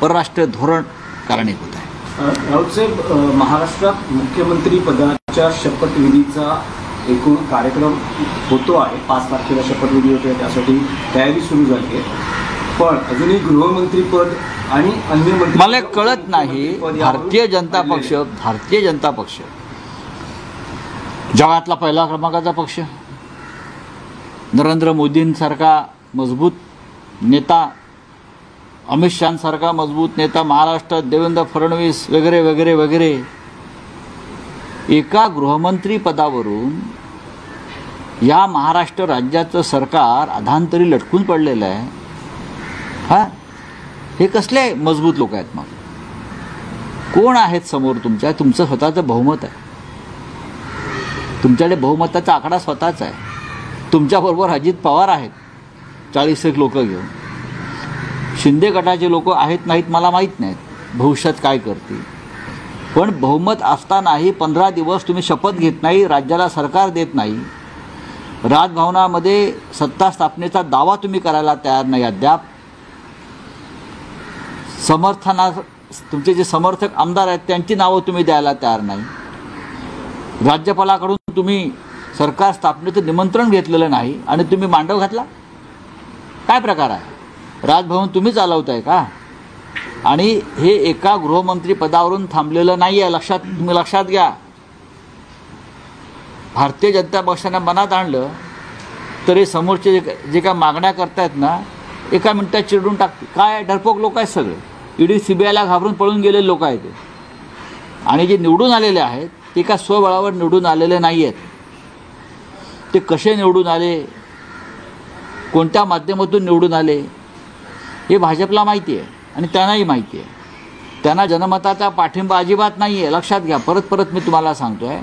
परराष्ट्र धोरण कारणीभूत आहे. राऊत साहेब, महाराष्ट्रात मुख्यमंत्री पदाच्या शपथविधीचा एकूण कार्यक्रम होतो आहे. 5 तारखेला शपथविधी होते, त्यासाठी तयारी सुरू झाली आहे. पण अजूनही गृहमंत्रीपद आणि अन्य मंत्री मला कळत नाही. भारतीय जनता पक्ष जगातला पहिला क्रमांकाचा पक्ष, नरेंद्र मोदींसारखा मजबूत नेता, अमित शहांसारखा मजबूत नेता महाराष्ट्रात, देवेंद्र फडणवीस वगैरे वगैरे वगैरे, एका गृहमंत्री पदावरून या महाराष्ट्र राज्याचं सरकार अधांतरी लटकून पडलेलं आहे. हे कसले मजबूत लोक आहेत? मग कोण आहेत समोर तुमच्या? तुमचं स्वतःचं बहुमत आहे, तुमच्याकडे बहुमताचा आकडा स्वतःच आहे. तुमच्याबरोबर अजित पवार आहेत 40 लोक घेऊन. शिंदे गटाचे लोक आहेत नाहीत मला माहीत नाहीत, भविष्यात काय करतील. पण बहुमत असतानाही 15 दिवस तुम्ही शपथ घेत नाही, राज्याला सरकार देत नाही, राजभवनामध्ये सत्ता स्थापनेचा दावा तुम्ही करायला तयार नाही अद्याप. तुमचे जे समर्थक आमदार आहेत त्यांची नावं तुम्ही द्यायला तयार नाही. राज्यपालाकडून तुम्ही सरकार स्थापनेचं निमंत्रण घेतलेलं नाही आणि तुम्ही मांडव घातला. काय प्रकार आहे? राजभवन तुम्ही चालवताय का? आणि हे एका गृहमंत्री पदावरून थांबलेलं नाही आहे, तुम्ही लक्षात घ्या. भारतीय जनता पक्षाने मनात आणलं तर हे समोरचे जे काय मागण्या करतायत ना, एका मिनिटात चिरडून टाकते. काय डरपोक लोक आहेत सगळे, ईडी सीबीआयला घाबरून पळून गेलेले लोक आहेत. आणि जे निवडून आलेले आहेत ते का स्वबळावर निवडून आलेले नाही आहेत. ते कसे निवडून आले, कोणत्या माध्यमातून निवडून आले हे भाजपला माहिती आहे आणि त्यांनाही माहिती आहे. त्यांना जनमताचा पाठिंबा अजिबात नाही आहे, लक्षात घ्या. परत मी तुम्हाला सांगतो आहे.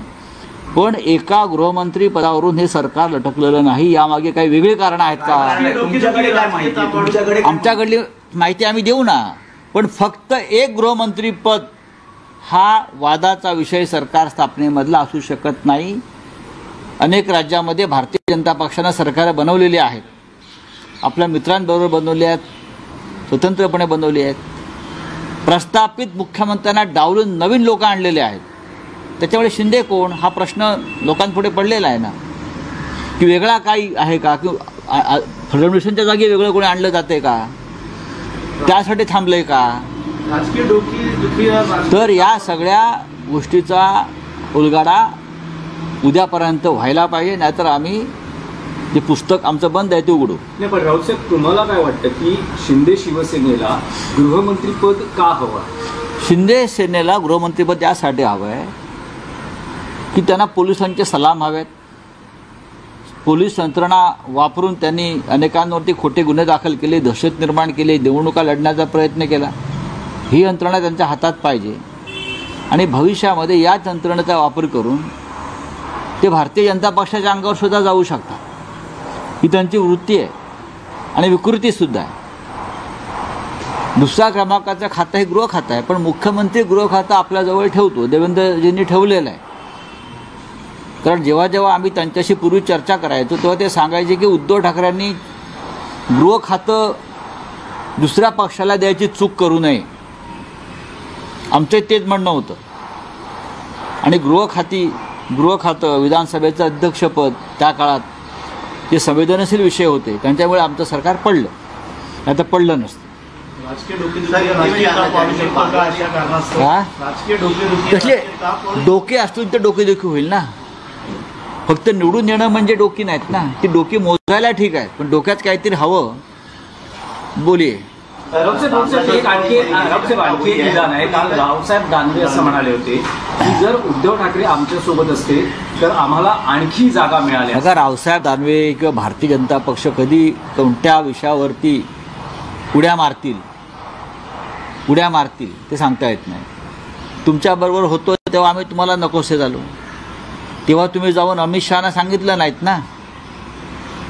पण एका गृहमंत्री पदावरून हे सरकार लटकलेलं नाही. यामागे काही वेगळी कारणं आहेत का? आमच्याकडली माहिती आम्ही देऊ ना, पण फक्त एक गृहमंत्री पद हा वादाचा विषय सरकार स्थापनेमधला असू शकत नाही. अनेक राज्यामध्ये भारतीय जनता पक्षानं सरकार बनवलेली आहेत, आपल्या मित्रांबरोबर बनवले आहेत, स्वतंत्रपणे बनवले आहेत. प्रस्थापित मुख्यमंत्र्यांना डावलून नवीन लोक आणलेले आहेत. त्याच्यामुळे शिंदे कोण हा प्रश्न लोकांपुढे पडलेला आहे ना, की वेगळा काही आहे का, की फडणवीसांच्या जागी वेगळं कोणी आणलं जाते का, त्यासाठी थांबलंय का? तर या सगळ्या गोष्टीचा उलगडा उद्यापर्यंत व्हायला पाहिजे, नाहीतर आम्ही जे पुस्तक आमचं बंद आहे ते उघडू. नाही, पण राऊत साहेब, तुम्हाला काय वाटतं की शिंदे शिवसेनेला गृहमंत्रीपद का हवं? शिंदे सेनेला गृहमंत्रीपद यासाठी हवं आहे की त्यांना पोलिसांचे सलाम हवेत. पोलीस यंत्रणा वापरून त्यांनी अनेकांवरती खोटे गुन्हे दाखल केले, दहशत निर्माण केली, निवडणुका लढण्याचा प्रयत्न केला. ही यंत्रणा त्यांच्या हातात पाहिजे आणि भविष्यामध्ये याच यंत्रणेचा वापर करून ते भारतीय जनता पक्षाच्या अंगावर सुद्धा जाऊ शकतात. ही त्यांची वृत्ती आहे आणि विकृतीसुद्धा आहे. दुसऱ्या क्रमांकाचं खातं हे गृह खातं आहे, पण मुख्यमंत्री गृह खातं आपल्याजवळ ठेवतो, देवेंद्रजींनी ठेवलेलं आहे. कारण जेव्हा जेव्हा आम्ही त्यांच्याशी पूर्वी चर्चा करायचो तेव्हा ते सांगायचे की उद्धव ठाकरेंनी गृह खातं दुसऱ्या पक्षाला द्यायची चूक करू नये, आमचं तेच म्हणणं होतं. आणि गृह खातं विधानसभेचं अध्यक्षपद त्या काळात जे संवेदनशील विषय होते त्यांच्यामुळे आमचं सरकार पडलं, नाही तर पडलं नसतं. राजकीय डोकेदुखी कसले डोके असतील तर डोकेदुखी होईल ना. फक्त निवडून येणं म्हणजे डोकी नाहीत ना, ती डोकी मोजायला ठीक आहे, पण डोक्यात काहीतरी हवं. बोलिये. रावसाहेब एक आणखी एक विधान आहे. काल रावसाहेब दानवे असं म्हणाले होते की जर उद्धव ठाकरे आमच्यासोबत असते तर आम्हाला आणखी जागा मिळाल्या. बघा, रावसाहेब दानवे किंवा भारतीय जनता पक्ष कधी कोणत्या विषयावरती उड्या मारतील ते सांगता येत नाही. तुमच्याबरोबर होतो तेव्हा आम्ही तुम्हाला नकोसे झालो, तेव्हा तुम्ही जाऊन अमित शहाना सांगितलं नाहीत ना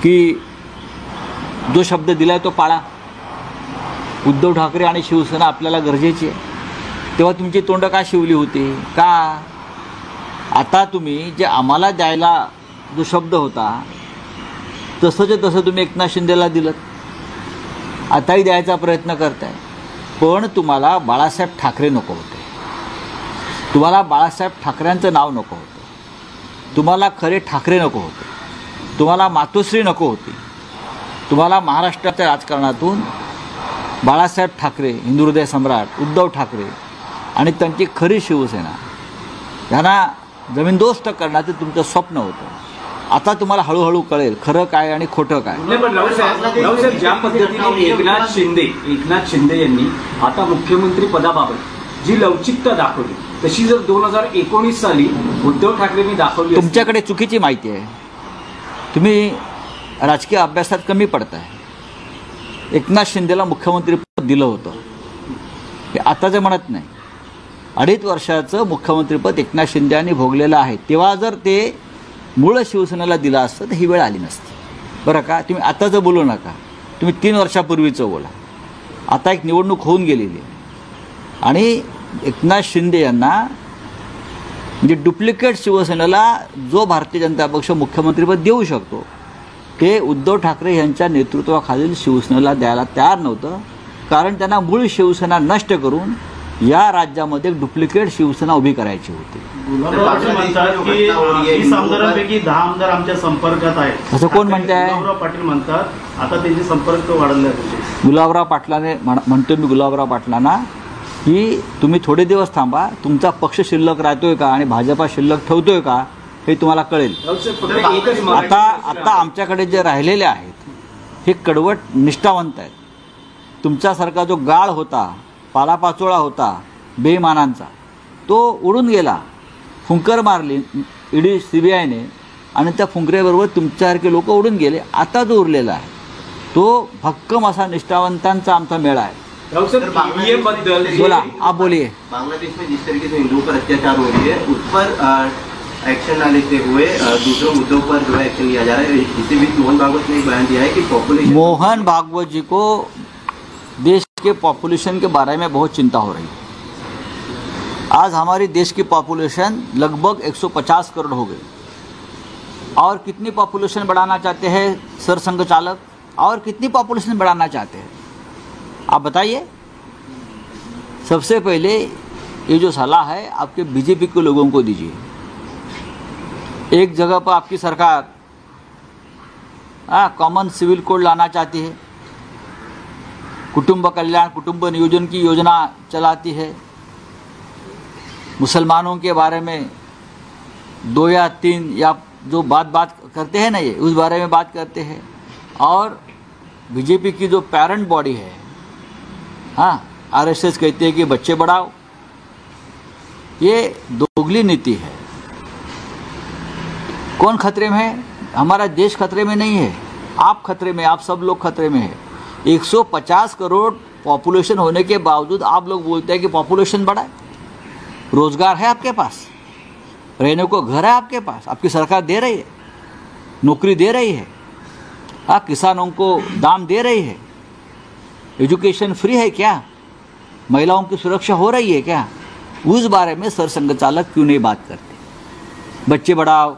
की जो शब्द दिलाय तो पाळा, उद्धव ठाकरे आणि शिवसेना आपल्याला गरजेची आहे. तेव्हा तुमची तोंड का शिवली होती का? आता तुम्ही जे आम्हाला द्यायला जो शब्द होता तसंच तसं तुम्ही एकनाथ शिंदेला दिलं, आताही द्यायचा प्रयत्न करताय. पण तुम्हाला बाळासाहेब ठाकरे नको होते, तुम्हाला बाळासाहेब ठाकरेंचं नाव नको होतं, तुम्हाला खरे ठाकरे नको होते, तुम्हाला मातोश्री नको होती. तुम्हाला महाराष्ट्राच्या राजकारणातून बाळासाहेब ठाकरे, हिंदुहृदय सम्राट उद्धव ठाकरे आणि त्यांची खरी शिवसेना यांना जमीनदोस्त करण्याचं तुमचं स्वप्न होतं. आता तुम्हाला हळूहळू कळेल खरं काय आणि खोटं काय. पण रावसाहेब ज्या पद्धतीने एकनाथ शिंदे यांनी आता मुख्यमंत्री पदाबाबत जी लवचिकता दाखवली तशी जर 2019 साली उद्धव ठाकरेंनी दाखवली, तुमच्याकडे चुकीची माहिती आहे, तुम्ही राजकीय अभ्यासात कमी पडताय. एकनाथ शिंदेला मुख्यमंत्रीपद दिलं होतं, हे आताचं म्हणत नाही. 2.5 वर्षाचं मुख्यमंत्रीपद एकनाथ शिंदे यांनी भोगलेलं आहे. तेव्हा जर ते मूळ शिवसेनेला दिलं असतं तर ही वेळ आली नसती. बरं का, तुम्ही आताचं बोलू नका, तुम्ही 3 वर्षापूर्वीचं बोला. आता एक निवडणूक होऊन गेलेली आहे आणि एकनाथ शिंदे यांना म्हणजे डुप्लिकेट शिवसेनेला जो भारतीय जनता पक्ष मुख्यमंत्रीपद देऊ शकतो ते उद्धव ठाकरे यांच्या नेतृत्वाखालील शिवसेनेला द्यायला तयार नव्हतं, कारण त्यांना मूळ शिवसेना नष्ट करून या राज्यामध्ये डुप्लिकेट शिवसेना उभी करायची होती. म्हणतात की 20 आमदारांपैकी 10 आमदार आमच्या संपर्कात आहेत, असं कोण म्हणताय? गुलाबराव पाटील म्हणतात आता त्यांचे संपर्क वाढले आहेत. गुलाबराव पाटलाने म्हणतो मी गुलाबराव पाटलांना की तुम्ही थोडे दिवस थांबा, तुमचा पक्ष शिल्लक राहतोय का आणि भाजपा शिल्लक ठेवतोय का हे तुम्हाला कळेल. आता आमच्याकडे जे राहिलेले आहेत हे कडवट निष्ठावंत आहेत. तुमच्यासारखा जो गाळ होता, पालापाचोळा होता बेईमानांचा, तो उडून गेला. फुंकर मारली ईडी CBIने आणि त्या फुंकऱ्याबरोबर तुमच्यासारखे लोक उडून गेले. आता जो उरलेला आहे तो भक्कम असा निष्ठावंतांचा आमचा मेळा आहे. बोला, आप बोलिए. बांग्लादेश में जिस तरीके से हिंदुओं पर अत्याचार हो रही है उस पर एक्शन ना लेते हुए दूसरे मुद्दों पर जो है एक्शन लिया जा रहा है. इसी बीच मोहन भागवत ने एक बयान दिया है कि पॉपुलेशन, मोहन भागवत जी को देश के पॉपुलेशन के बारे में बहुत चिंता हो रही है. आज हमारी देश की पॉपुलेशन लगभग 150 करोड़ हो गई. और कितनी पॉपुलेशन बढ़ाना चाहते हैं सर संघ चालक, और कितनी पॉपुलेशन बढ़ाना चाहते हैं आप बताइए. सबसे पहले ये जो सलाह है आपके बीजेपी के लोगों को दीजिए. एक जगह पर आपकी सरकार कॉमन सिविल कोड लाना चाहती है, कुटुंब कल्याण कुटुंब नियोजन की योजना चलाती है, मुसलमानों के बारे में 2 या 3 या जो बात करते हैं ना ये उस बारे में बात करते हैं. और बीजेपी की जो पेरेंट बॉडी है, RSS कहते हैं कि बच्चे बढ़ाओ, ये दोगली नीति है. कौन खतरे में है? हमारा देश खतरे में नहीं है, आप खतरे में, आप सब लोग खतरे में है. 150 करोड़ पॉपुलेशन होने के बावजूद आप लोग बोलते हैं कि पॉपुलेशन बढ़ा है. रोजगार है आपके पास, रहने को घर है आपके पास, आपकी सरकार दे रही है, नौकरी दे रही है, किसानों को दाम दे रही है, एजुकेशन फ्री है क्या, महिलाओं की सुरक्षा हो रही है क्या, उस बारे में सरसंघ चालक क्यों नहीं बात करते? बच्चे बढ़ाओ,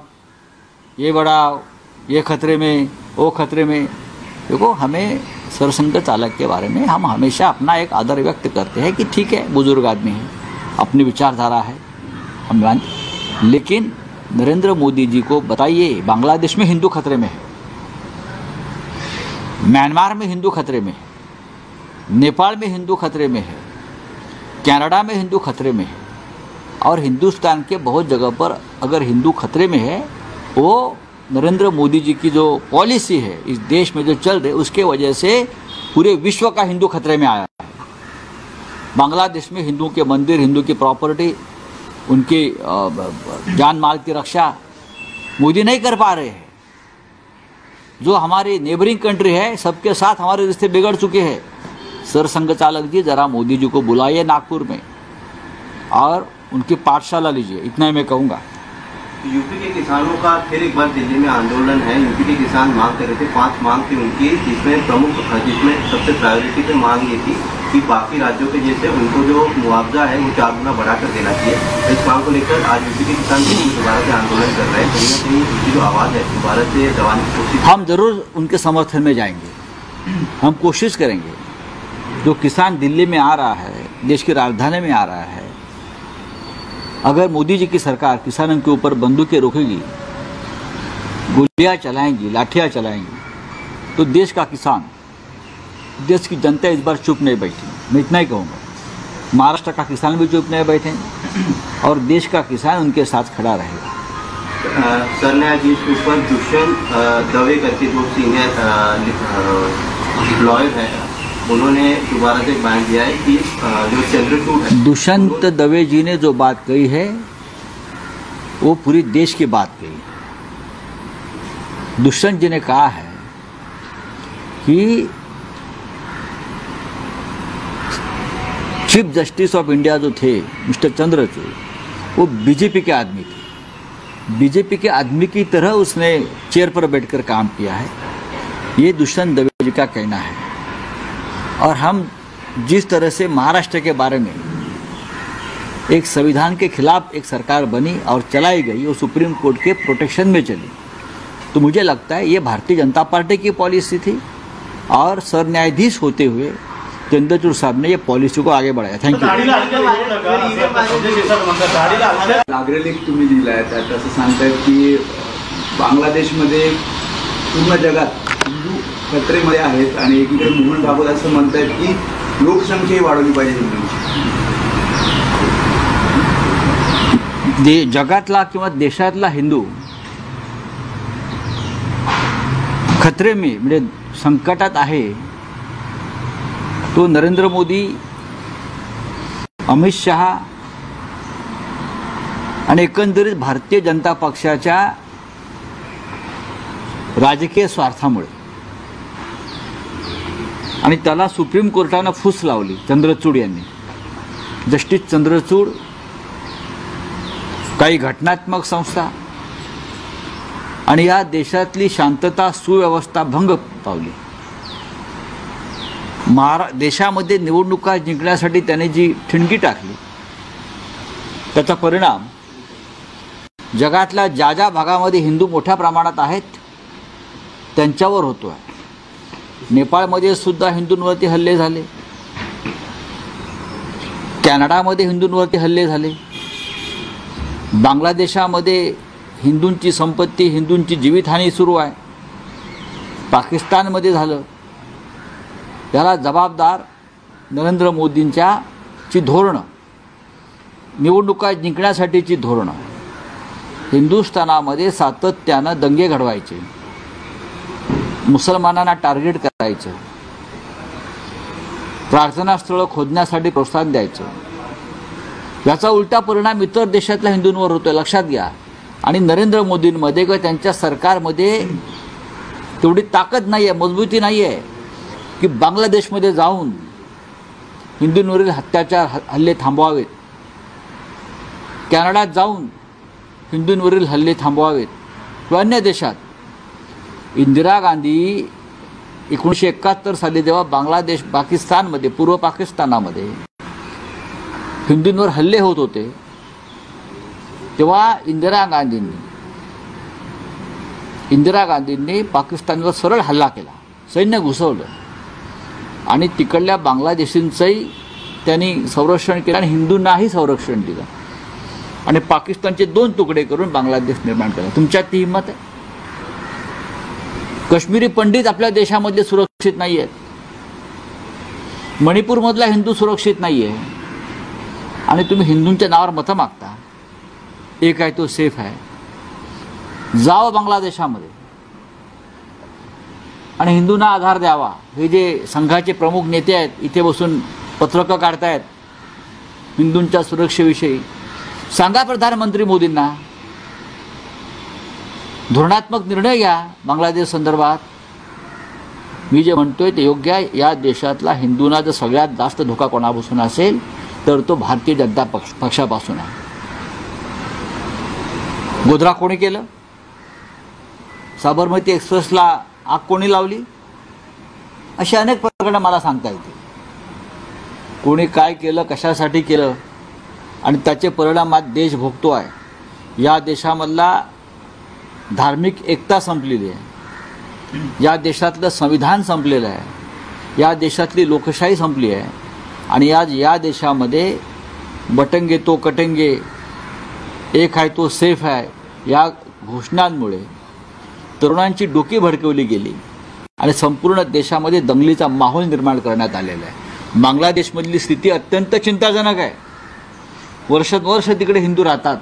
ये बढ़ाओ, ये खतरे में, वो खतरे में। देखो, हमें सरसंघ चालक के बारे में हम हमेशा अपना एक आदर व्यक्त करते हैं कि ठीक है, बुजुर्ग आदमी है, अपनी विचारधारा है, हम मानते। लेकिन नरेंद्र मोदी जी को बताइए, बांग्लादेश में हिंदू खतरे में है, म्यांमार में हिंदू खतरे में है, नेपाल में हिंदू खतरे में है, कनाडा में हिंदू खतरे में है, और हिंदुस्तान के बहुत जगह पर अगर हिंदू खतरे में है, वो नरेंद्र मोदी जी की जो पॉलिसी है इस देश में जो चल रही है उसके वजह से पूरे विश्व का हिंदू खतरे में आया है। बांग्लादेश में हिंदू के मंदिर, हिंदू की प्रॉपर्टी, उनकी जान माल की रक्षा मोदी नहीं कर पा रहे हैं। जो हमारी नेबरिंग कंट्री है, सबके साथ हमारे रिश्ते बिगड़ चुके हैं। सरसंघ चालक जी, जरा मोदी जी को बुलाइए नागपुर में और उनकी पाठशाला लीजिए, इतना ही मैं कहूँगा। यूपी के किसानों का फिर एक बार दिल्ली में आंदोलन है। यूपी के किसान मांग कर रहे थे, 5 मांग थी उनकी, जिसमें सबसे प्रायोरिटी पे मांग ये थी कि बाकी राज्यों के जैसे उनको जो मुआवजा है वो 4 गुना बढ़ाकर देना चाहिए। इस मांग को लेकर आज यूपी के किसान दोबारा से आंदोलन कर रहे हैं। कहीं ना कहीं उनकी जो आवाज़ है दोबारा से दबाने की कोशिश। हम जरूर उनके समर्थन में जाएंगे, हम कोशिश करेंगे। जो किसान दिल्ली में आ रहा है, देश की राजधानी में आ रहा है, अगर मोदी जी की सरकार किसानों के ऊपर बंदूकें रोकेगी, गोलियां चलाएंगी, लाठियां चलाएंगी, तो देश का किसान, देश की जनता इस बार चुप नहीं बैठी। मैं इतना ही कहूँगा, महाराष्ट्र का किसान भी चुप नहीं बैठे और देश का किसान उनके साथ खड़ा रहेगा। सरन्यायाधीश के ऊपर दुष्यंत दवे करके जो सीनियर लॉयर है, उन्होंने दोबारा से बयान दिया है कि जो चंद्रचूड़ है, दुष्यंत दवे जी ने जो बात कही है वो पूरी देश की बात कही है। दुष्यंत जी ने कहा है कि चीफ जस्टिस ऑफ इंडिया जो थे मिस्टर चंद्रचूड़, वो बीजेपी के आदमी थे। बीजेपी के आदमी की तरह उसने चेयर पर बैठकर काम किया है, ये दुष्यंत दवे जी का कहना है। और हम जिस तरह से महाराष्ट्र के बारे में एक संविधान के खिलाफ एक सरकार बनी और चलाई गई, वो सुप्रीम कोर्ट के प्रोटेक्शन में चली, तो मुझे लगता है ये भारतीय जनता पार्टी की पॉलिसी थी और सरन्यायाधीश होते हुए चंद्रचूड़ साहब ने ये पॉलिसी को आगे बढ़ाया। Thank you. अग्रलेख तुम्ही दिलाय, त्यात असं सांगतायत की बांगलादेशमध्ये पूर्ण जगात हिंदू खतरेमध्ये आहेत आणि एकीकडे मोहन भागवत असं म्हणतायत की लोकसंख्या वाढवली पाहिजे हिंदूंची। जगातला किंवा देशातला हिंदू खतरे में म्हणजे संकटात आहे, तो नरेंद्र मोदी, अमित शहा आणि एकंदरीत भारतीय जनता पक्षाच्या राजकीय स्वार्थामुळे, आणि त्याला सुप्रीम कोर्टानं फूस लावली चंद्रचूड यांनी। जस्टिस चंद्रचूड, काही घटनात्मक संस्था आणि या देशातली शांतता सुव्यवस्था भंग पावली। देशामध्ये निवडणुका जिंकण्यासाठी त्याने जी ठिणगी टाकली, त्याचा परिणाम जगातल्या ज्या ज्या भागामध्ये हिंदू मोठ्या प्रमाणात आहेत त्यांच्यावर होतो आहे। नेपाळमध्ये सुद्धा हिंदूंवरती हल्ले झाले, कॅनडामध्ये हिंदूंवरती हल्ले झाले, बांगलादेशामध्ये हिंदूंची संपत्ती, हिंदूंची जीवितहानी सुरू आहे, पाकिस्तानमध्ये झालं। याला जबाबदार नरेंद्र मोदींची धोरणं, निवडणुका जिंकण्यासाठीची धोरणं, हिंदुस्थानामध्ये सातत्यानं दंगे घडवायचे, मुसलमानांना टार्गेट करायचं, प्रार्थनास्थळं खोदण्यासाठी प्रोत्साहन द्यायचं। याचा उलटा परिणाम इतर देशातल्या हिंदूंवर होतोय, लक्षात घ्या। आणि नरेंद्र मोदींमध्ये किंवा त्यांच्या सरकारमध्ये तेवढी ताकद नाही आहे, मजबूती नाही आहे की बांगलादेशमध्ये जाऊन हिंदूंवरील अत्याचार हल्ले थांबवावेत, कॅनडात जाऊन हिंदूंवरील हल्ले थांबवावेत किंवा अन्य देशात। इंदिरा गांधी 1971 साली जेव्हा बांगलादेश, पाकिस्तानमध्ये, पूर्व पाकिस्तानामध्ये हिंदूंवर हल्ले होत होते, तेव्हा इंदिरा गांधींनी इंदिरा गांधींनी पाकिस्तानवर सरळ हल्ला केला, सैन्य घुसवलं आणि तिकडल्या बांगलादेशींचंही त्यांनी संरक्षण केलं आणि हिंदूंनाही संरक्षण दिलं आणि पाकिस्तानचे 2 तुकडे करून बांगलादेश निर्माण केला. तुमच्यात ती हिंमत आहे? काश्मीरी पंडित आपल्या देशामधले सुरक्षित नाही आहेत, मणिपूरमधला हिंदू सुरक्षित नाही आहे आणि तुम्ही हिंदूंच्या नावावर मतं मागता. एक आहे तो सेफ आहे, जावं बांगलादेशामध्ये आणि हिंदूंना आधार द्यावा. हे जे संघाचे प्रमुख नेते आहेत इथे बसून पत्रकं काढतायत हिंदूंच्या सुरक्षेविषयी, सांगा प्रधानमंत्री मोदींना धोरणात्मक निर्णय घ्या बांगलादेश संदर्भात. मी जे म्हणतोय ते योग्य आहे. या देशातला हिंदूंना जर सगळ्यात जास्त धोका कोणापासून असेल तर तो भारतीय जनता पक्षापासून आहे. गोधरा कोणी केलं? साबरमती एक्सप्रेसला आग कोणी लावली? अशी अनेक प्रकरणं मला सांगता येते. कोणी काय केलं, कशासाठी केलं आणि त्याचे परिणाम आज देश भोगतो आहे. या देशामधला धार्मिक एकता संपलेली आहे, या देशातलं संविधान संपलेलं आहे, या देशातली लोकशाही संपली आहे आणि आज या देशामध्ये बटंगे तो कटेंगे, एक आहे तो सेफ आहे या घोषणांमुळे तरुणांची डोकी भडकवली गेली आणि संपूर्ण देशामध्ये दंगलीचा माहोल निर्माण करण्यात आलेला आहे. बांगलादेशमधली स्थिती अत्यंत चिंताजनक आहे. वर्षानुवर्ष तिकडे हिंदू राहतात,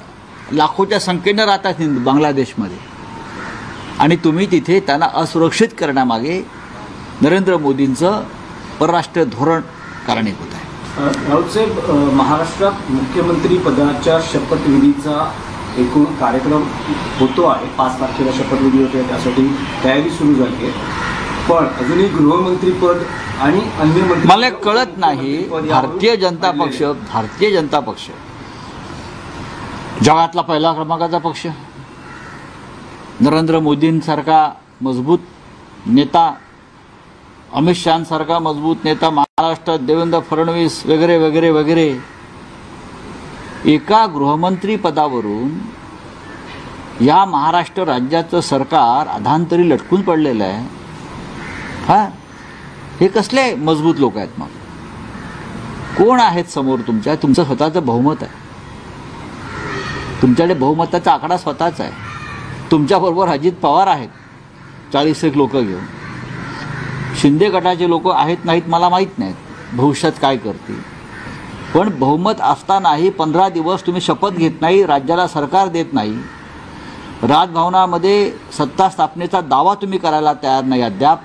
लाखोच्या संख्येनं राहतात हिंदू बांगलादेशमध्ये आणि तुम्ही तिथे त्यांना असुरक्षित करण्यामागे नरेंद्र मोदींचं परराष्ट्र धोरण कारणीभूत आहे. राऊत साहेब, महाराष्ट्रात मुख्यमंत्री पदाच्या शपथविधीचा एकूण कार्यक्रम होतो आहे. 5 तारखेला शपथविधी होते, त्यासाठी तयारी सुरू झाली आहे. पण अजूनही गृहमंत्रीपद आणि अन्य मंत्री मला कळत नाही. भारतीय जनता पक्ष जगातला पहिला क्रमांकाचा पक्ष, नरेंद्र मोदींसारखा मजबूत नेता, अमित शहांसारखा मजबूत नेता महाराष्ट्रात, देवेंद्र फडणवीस वगैरे वगैरे वगैरे, एका गृहमंत्री पदावरून या महाराष्ट्र राज्याचं सरकार अधांतरी लटकून पडलेलं आहे. हे कसले मजबूत लोक आहेत? मग कोण आहेत समोर तुमच्या? तुमचं स्वतःचं बहुमत आहे, तुमच्याकडे बहुमताचा आकडा स्वतःच आहे. तुमच्याबरोबर अजित पवार आहेत 40 लोक घेऊन, शिंदे गटाचे लोक आहेत नाहीत मला माहीत नाहीत, भविष्यात काय करतील. पण बहुमत असतानाही 15 दिवस तुम्ही शपथ घेत नाही, राज्याला सरकार देत नाही, राजभवनामध्ये सत्ता स्थापनेचा दावा तुम्ही करायला तयार नाही अद्याप.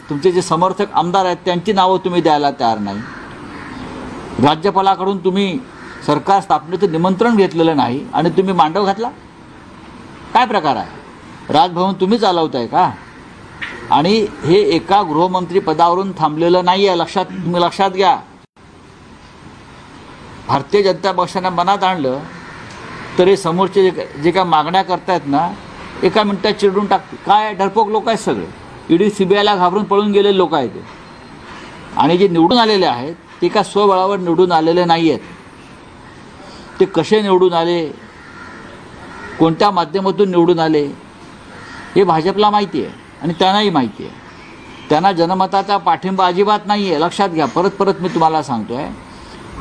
तुमचे जे समर्थक आमदार आहेत त्यांची नावं तुम्ही द्यायला तयार नाही. राज्यपालाकडून तुम्ही सरकार स्थापनेचं निमंत्रण घेतलेलं नाही आणि तुम्ही मांडव घातला. काय प्रकार आहे? राजभवन तुम्ही चालवताय का? आणि हे एका गृहमंत्री पदावरून थांबलेलं नाही आहे, तुम्ही लक्षात घ्या. भारतीय जनता पक्षाने मनात आणलं तर हे समोरचे जे काय मागण्या करतायत ना, एका मिनिटात चिरडून टाकते. काय डरपोक लोक आहेत सगळे, ईडी सीबीआयला घाबरून पळून गेलेले लोक आहेत. आणि जे निवडून आलेले आहेत ते का स्वबळावर निवडून आलेले नाही आहेत. ते कसे निवडून आले, कोणत्या माध्यमातून निवडून आले हे भाजपला माहिती आहे आणि त्यांनाही माहिती आहे. त्यांना जनमताचा पाठिंबा अजिबात नाही आहे, लक्षात घ्या. परत मी तुम्हाला सांगतो आहे.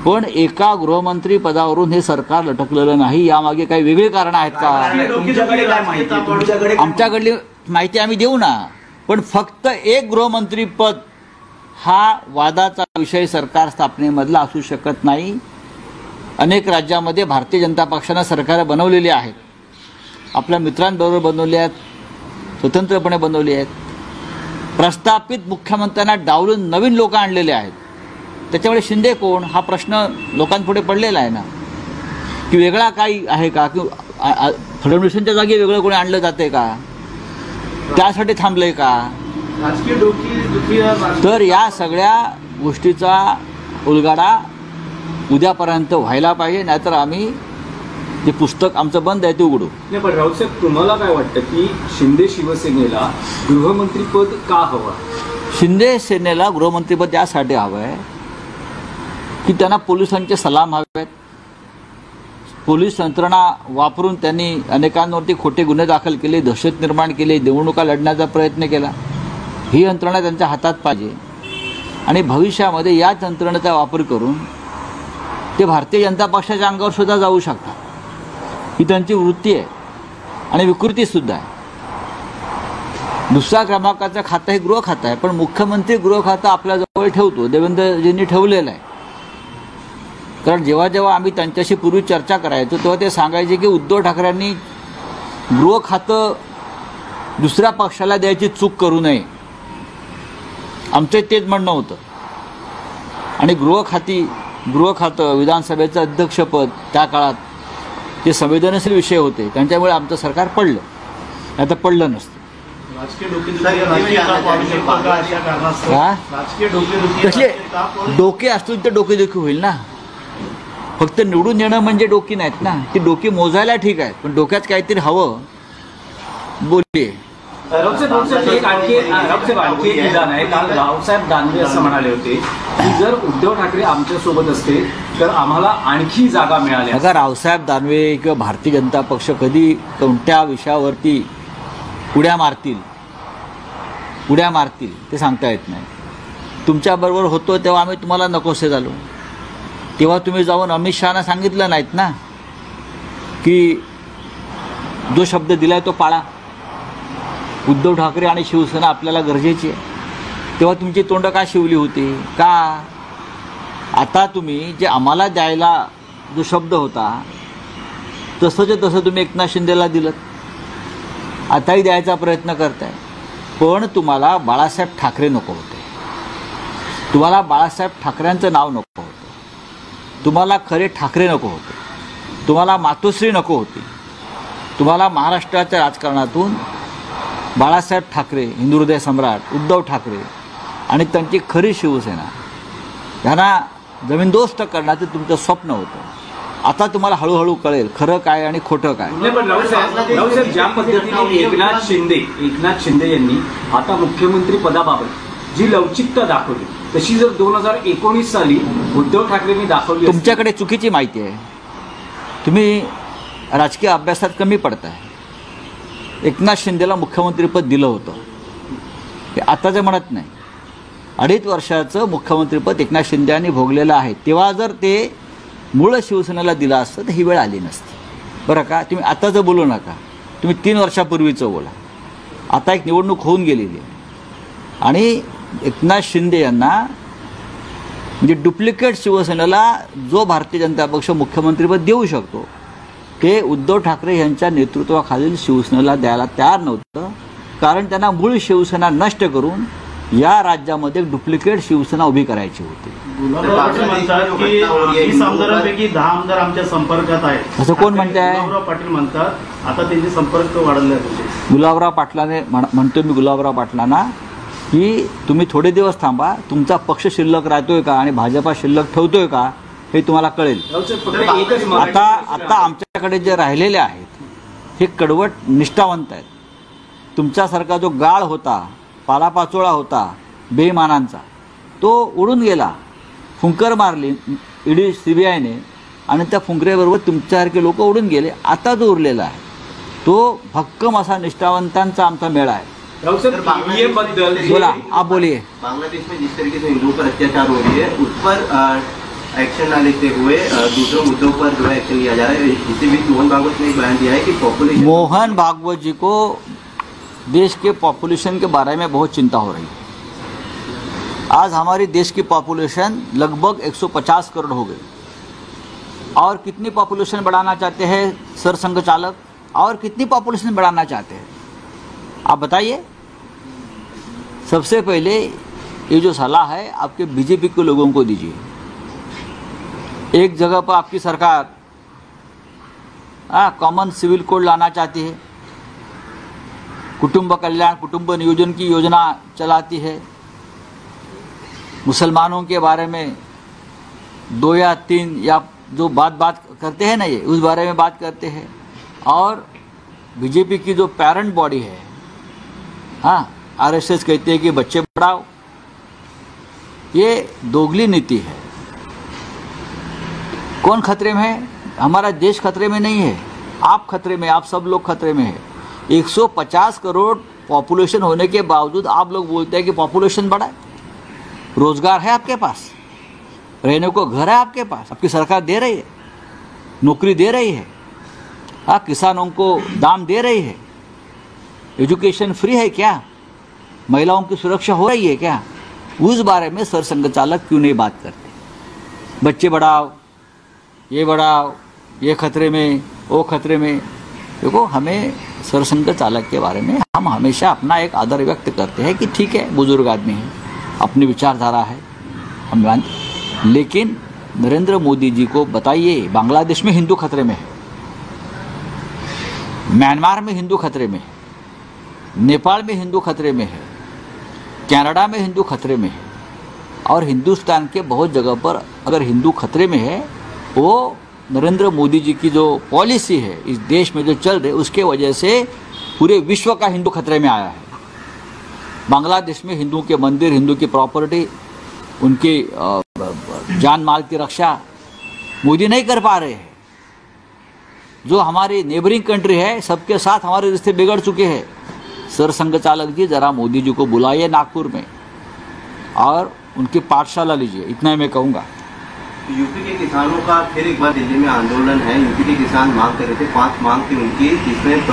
पण एका गृहमंत्री पदावरून हे सरकार लटकलेलं नाही. यामागे काही वेगळी कारणं आहेत का? तुमच्याकडे काय माहिती? तुमच्याकडे आमच्याकडली माहिती आम्ही देऊ ना, पण फक्त एक गृहमंत्री पद हा वादाचा विषय सरकार स्थापनेमधला असू शकत नाही. अनेक राज्यामध्ये भारतीय जनता पक्षानं सरकार बनवलेली आहेत, आपल्या मित्रांबरोबर बनवली आहेत, स्वतंत्रपणे बनवली आहेत. प्रस्थापित मुख्यमंत्र्यांना डावलून नवीन लोक आणलेले आहेत. त्याच्यामुळे शिंदे कोण हा प्रश्न लोकांपुढे पडलेला आहे ना, की वेगळा काही आहे का, की फडणवीसांच्या जागी वेगळं कोणी आणलं जाते का, त्यासाठी थांबलंय का? राजकीय डोकी तर या सगळ्या गोष्टीचा उलगडा उद्यापर्यंत व्हायला पाहिजे, नाहीतर आम्ही ते पुस्तक आमचं बंद आहे ते उघडू. नाही, पण राऊत साहेब, तुम्हाला काय वाटतं की शिंदे शिवसेनेला गृहमंत्रीपद का हवं? शिंदे सेनेला गृहमंत्रीपद यासाठी हवं आहे की त्यांना पोलिसांचे सलाम हवे आहेत, पोलीस यंत्रणा वापरून त्यांनी अनेकांवरती खोटे गुन्हे दाखल केले, दहशत निर्माण केली, निवडणुका लढण्याचा प्रयत्न केला. ही यंत्रणा त्यांच्या हातात पाहिजे आणि भविष्यामध्ये याच यंत्रणेचा वापर करून ते भारतीय जनता पक्षाच्या अंगावर सुद्धा जाऊ शकतात. ही त्यांची वृत्ती आहे आणि विकृतीसुद्धा आहे. दुसऱ्या क्रमांकाचं खातं हे गृह खातं आहे, पण मुख्यमंत्री गृह खातं आपल्याजवळ ठेवतो, देवेंद्रजींनी ठेवलेलं आहे. कारण जेव्हा जेव्हा आम्ही त्यांच्याशी पूर्वी चर्चा करायचो तेव्हा ते सांगायचे की उद्धव ठाकरेंनी गृह खातं दुसऱ्या पक्षाला द्यायची चूक करू नये, आमचं तेच म्हणणं होतं. आणि गृह खातं विधानसभेचं अध्यक्षपद त्या काळात ते संवेदनशील विषय होते, त्यांच्यामुळे आमचं सरकार पडलं, नाही तर पडलं नसतं. राजकीय डोकेदुखी तसे डोके असतील तर डोकेदुखी होईल ना. फक्त निवडून येणं म्हणजे डोकी नाहीत ना, ती डोकी मोजायला ठीक आहे, पण डोक्यात काहीतरी हवं. बोलले आणखी एक विधान आहे. काल रावसाहेब दानवे असं म्हणाले होते की जर उद्धव ठाकरे आमच्यासोबत असते तर आम्हाला आणखी जागा मिळाल्या. बघा, रावसाहेब दानवे किंवा भारतीय जनता पक्ष कधी कोणत्या विषयावरती उड्या मारतील ते सांगता येत नाही. तुमच्याबरोबर होतो तेव्हा आम्ही तुम्हाला नकोसे झालो, तेव्हा तुम्ही जाऊन अमित शहाना सांगितलं नाहीत ना की जो शब्द दिलाय तो पाळा, उद्धव ठाकरे आणि शिवसेना आपल्याला गरजेची आहे. तेव्हा तुमची तोंड का शिवली होती का? आता तुम्ही जे आम्हाला द्यायला जो शब्द होता तसंच तसं तुम्ही एकनाथ शिंदेला दिलं, आताही द्यायचा प्रयत्न करताय. पण तुम्हाला बाळासाहेब ठाकरे नको होते, तुम्हाला बाळासाहेब ठाकरेंचं नाव नको होतं, तुम्हाला खरे ठाकरे नको होते, तुम्हाला मातोश्री नको होती, तुम्हाला महाराष्ट्राच्या राजकारणातून बाळासाहेब ठाकरे, हिंदुहृदय सम्राट उद्धव ठाकरे आणि त्यांची खरी शिवसेना यांना जमीनदोस्त करण्याचं तुमचं स्वप्न होतं. आता तुम्हाला हळूहळू कळेल खरं काय आणि खोटं काय. पण रावसाहेब ज्या पद्धतीने एकनाथ शिंदे यांनी आता मुख्यमंत्री पदाबाबत जी लवचिकता दाखवली तशी जर 2019 साली उद्धव ठाकरेंनी दाखवली, तुमच्याकडे चुकीची माहिती आहे, तुम्ही राजकीय अभ्यासात कमी पडताय. एकनाथ शिंदेला मुख्यमंत्रीपद दिलं होतं, हे आताचं म्हणत नाही. 2.5 वर्षाचं मुख्यमंत्रीपद एकनाथ शिंदे यांनी भोगलेलं आहे. तेव्हा जर ते मूळ शिवसेनेला दिलं असतं तर ही वेळ आली नसती. बरं का, तुम्ही आताचं बोलू नका, तुम्ही 3 वर्षापूर्वीचं बोला. आता एक निवडणूक होऊन गेलेली आहे आणि एकनाथ शिंदे यांना म्हणजे डुप्लिकेट शिवसेनेला जो भारतीय जनता पक्ष मुख्यमंत्रीपद देऊ शकतो ते उद्धव ठाकरे यांच्या नेतृत्वाखालील शिवसेनेला द्यायला तयार नव्हतं. कारण त्यांना मूळ शिवसेना नष्ट करून या राज्यामध्ये डुप्लिकेट शिवसेना उभी करायची होती. म्हणतात की 20 आमदारांपैकी 10 आमदार आमच्या संपर्कात आहेत, असं कोण म्हणताय? गुलाबराव पाटील म्हणतात आता त्यांचे संपर्क वाढले आहेत. गुलाबराव पाटलाने म्हणतो मी गुलाबराव पाटलांना की तुम्ही थोडे दिवस थांबा, तुमचा पक्ष शिल्लक राहतोय का आणि भाजपा शिल्लक ठेवतोय का हे तुम्हाला कळेल. आता आमच्याकडे जे राहिलेले आहेत हे कडवट निष्ठावंत आहेत. तुमच्यासारखा जो गाळ होता, पालापाचोळा होता बेईमानांचा, तो उडून गेला. फुंकर मारली ईडी CBIने आणि त्या फुंकरेबरोबर तुमच्यासारखे लोक उडून गेले. आता जो उरलेला आहे तो भक्कम असा निष्ठावंतांचा आमचा मेळा आहे. बोला, आप बोलिए. बांग्लादेश में जिस तरीके से हिंदुओं पर अत्याचार हो रही है उस पर एक्शन न लेते हुए दूसरों मुद्दों पर जो है एक्शन लिया जा रहा है. इसी बीच मोहन भागवत ने एक बयान दिया है कि पॉपुलेशन, मोहन भागवत जी को देश के पॉपुलेशन के बारे में बहुत चिंता हो रही है. आज हमारी देश की पॉपुलेशन लगभग 150 करोड़ हो गई. और कितनी पॉपुलेशन बढ़ाना चाहते हैं सर संघ चालक, और कितनी पॉपुलेशन बढ़ाना चाहते हैं आप बताइए. सबसे पहले ये जो सलाह है आपके बीजेपी के लोगों को दीजिए. एक जगह पर आपकी सरकार कॉमन सिविल कोड लाना चाहती है, कुटुंब कल्याण कुटुंब नियोजन की योजना चलाती है, मुसलमानों के बारे में 2 या 3 या जो बात करते हैं ना ये उस बारे में बात करते हैं. और बीजेपी की जो पेरेंट बॉडी है, RSS कहते हैं कि बच्चे पढ़ाओ, ये दोगली नीति है. कौन खतरे में है? हमारा देश खतरे में नहीं है, आप खतरे में, आप सब लोग खतरे में है। 150 करोड़ पॉपुलेशन होने के बावजूद आप लोग बोलते हैं कि पॉपुलेशन बढ़ा है। रोजगार है आपके पास, रहने को घर है आपके पास, आपकी सरकार दे रही है, नौकरी दे रही है, किसानों को दाम दे रही है, एजुकेशन फ्री है क्या, महिलाओं की सुरक्षा हो रही है क्या, उस बारे में सरसंघ चालक क्यों नहीं बात करते? बच्चे बढ़ाओ, ये खतरे में, वो खतरे में। देखो, हमें सरसंघ चालक के बारे में हम हमेशा अपना एक आदर व्यक्त करते हैं कि ठीक है, बुजुर्ग आदमी है, अपनी विचारधारा है, हम मानते। लेकिन नरेंद्र मोदी जी को बताइए, बांग्लादेश में हिंदू खतरे में है, म्यांमार में हिंदू खतरे में है, नेपाल में हिंदू खतरे में है, कनाडा में हिंदू खतरे में है, और हिंदुस्तान के बहुत जगह पर अगर हिंदू खतरे में है, वो नरेंद्र मोदी जी की जो पॉलिसी है इस देश में जो चल रही है, उसके वजह से पूरे विश्व का हिंदू खतरे में आया है। बांग्लादेश में हिंदुओं के मंदिर, हिंदू की प्रॉपर्टी, उनकी जान माल की रक्षा मोदी नहीं कर पा रहे हैं। जो हमारी नेबरिंग कंट्री है, सबके साथ हमारे रिश्ते बिगड़ चुके हैं। सरसंघ चालक जी, जरा मोदी जी को बुलाइए नागपुर में और उनकी पाठशाला लीजिए, इतना मैं कहूँगा। यूपी के किसानों का फिर एक बार दिल्ली में आंदोलन है। यूपी के किसान मांग कर रहे थे, 5 मांग थी उनकी, जिसमें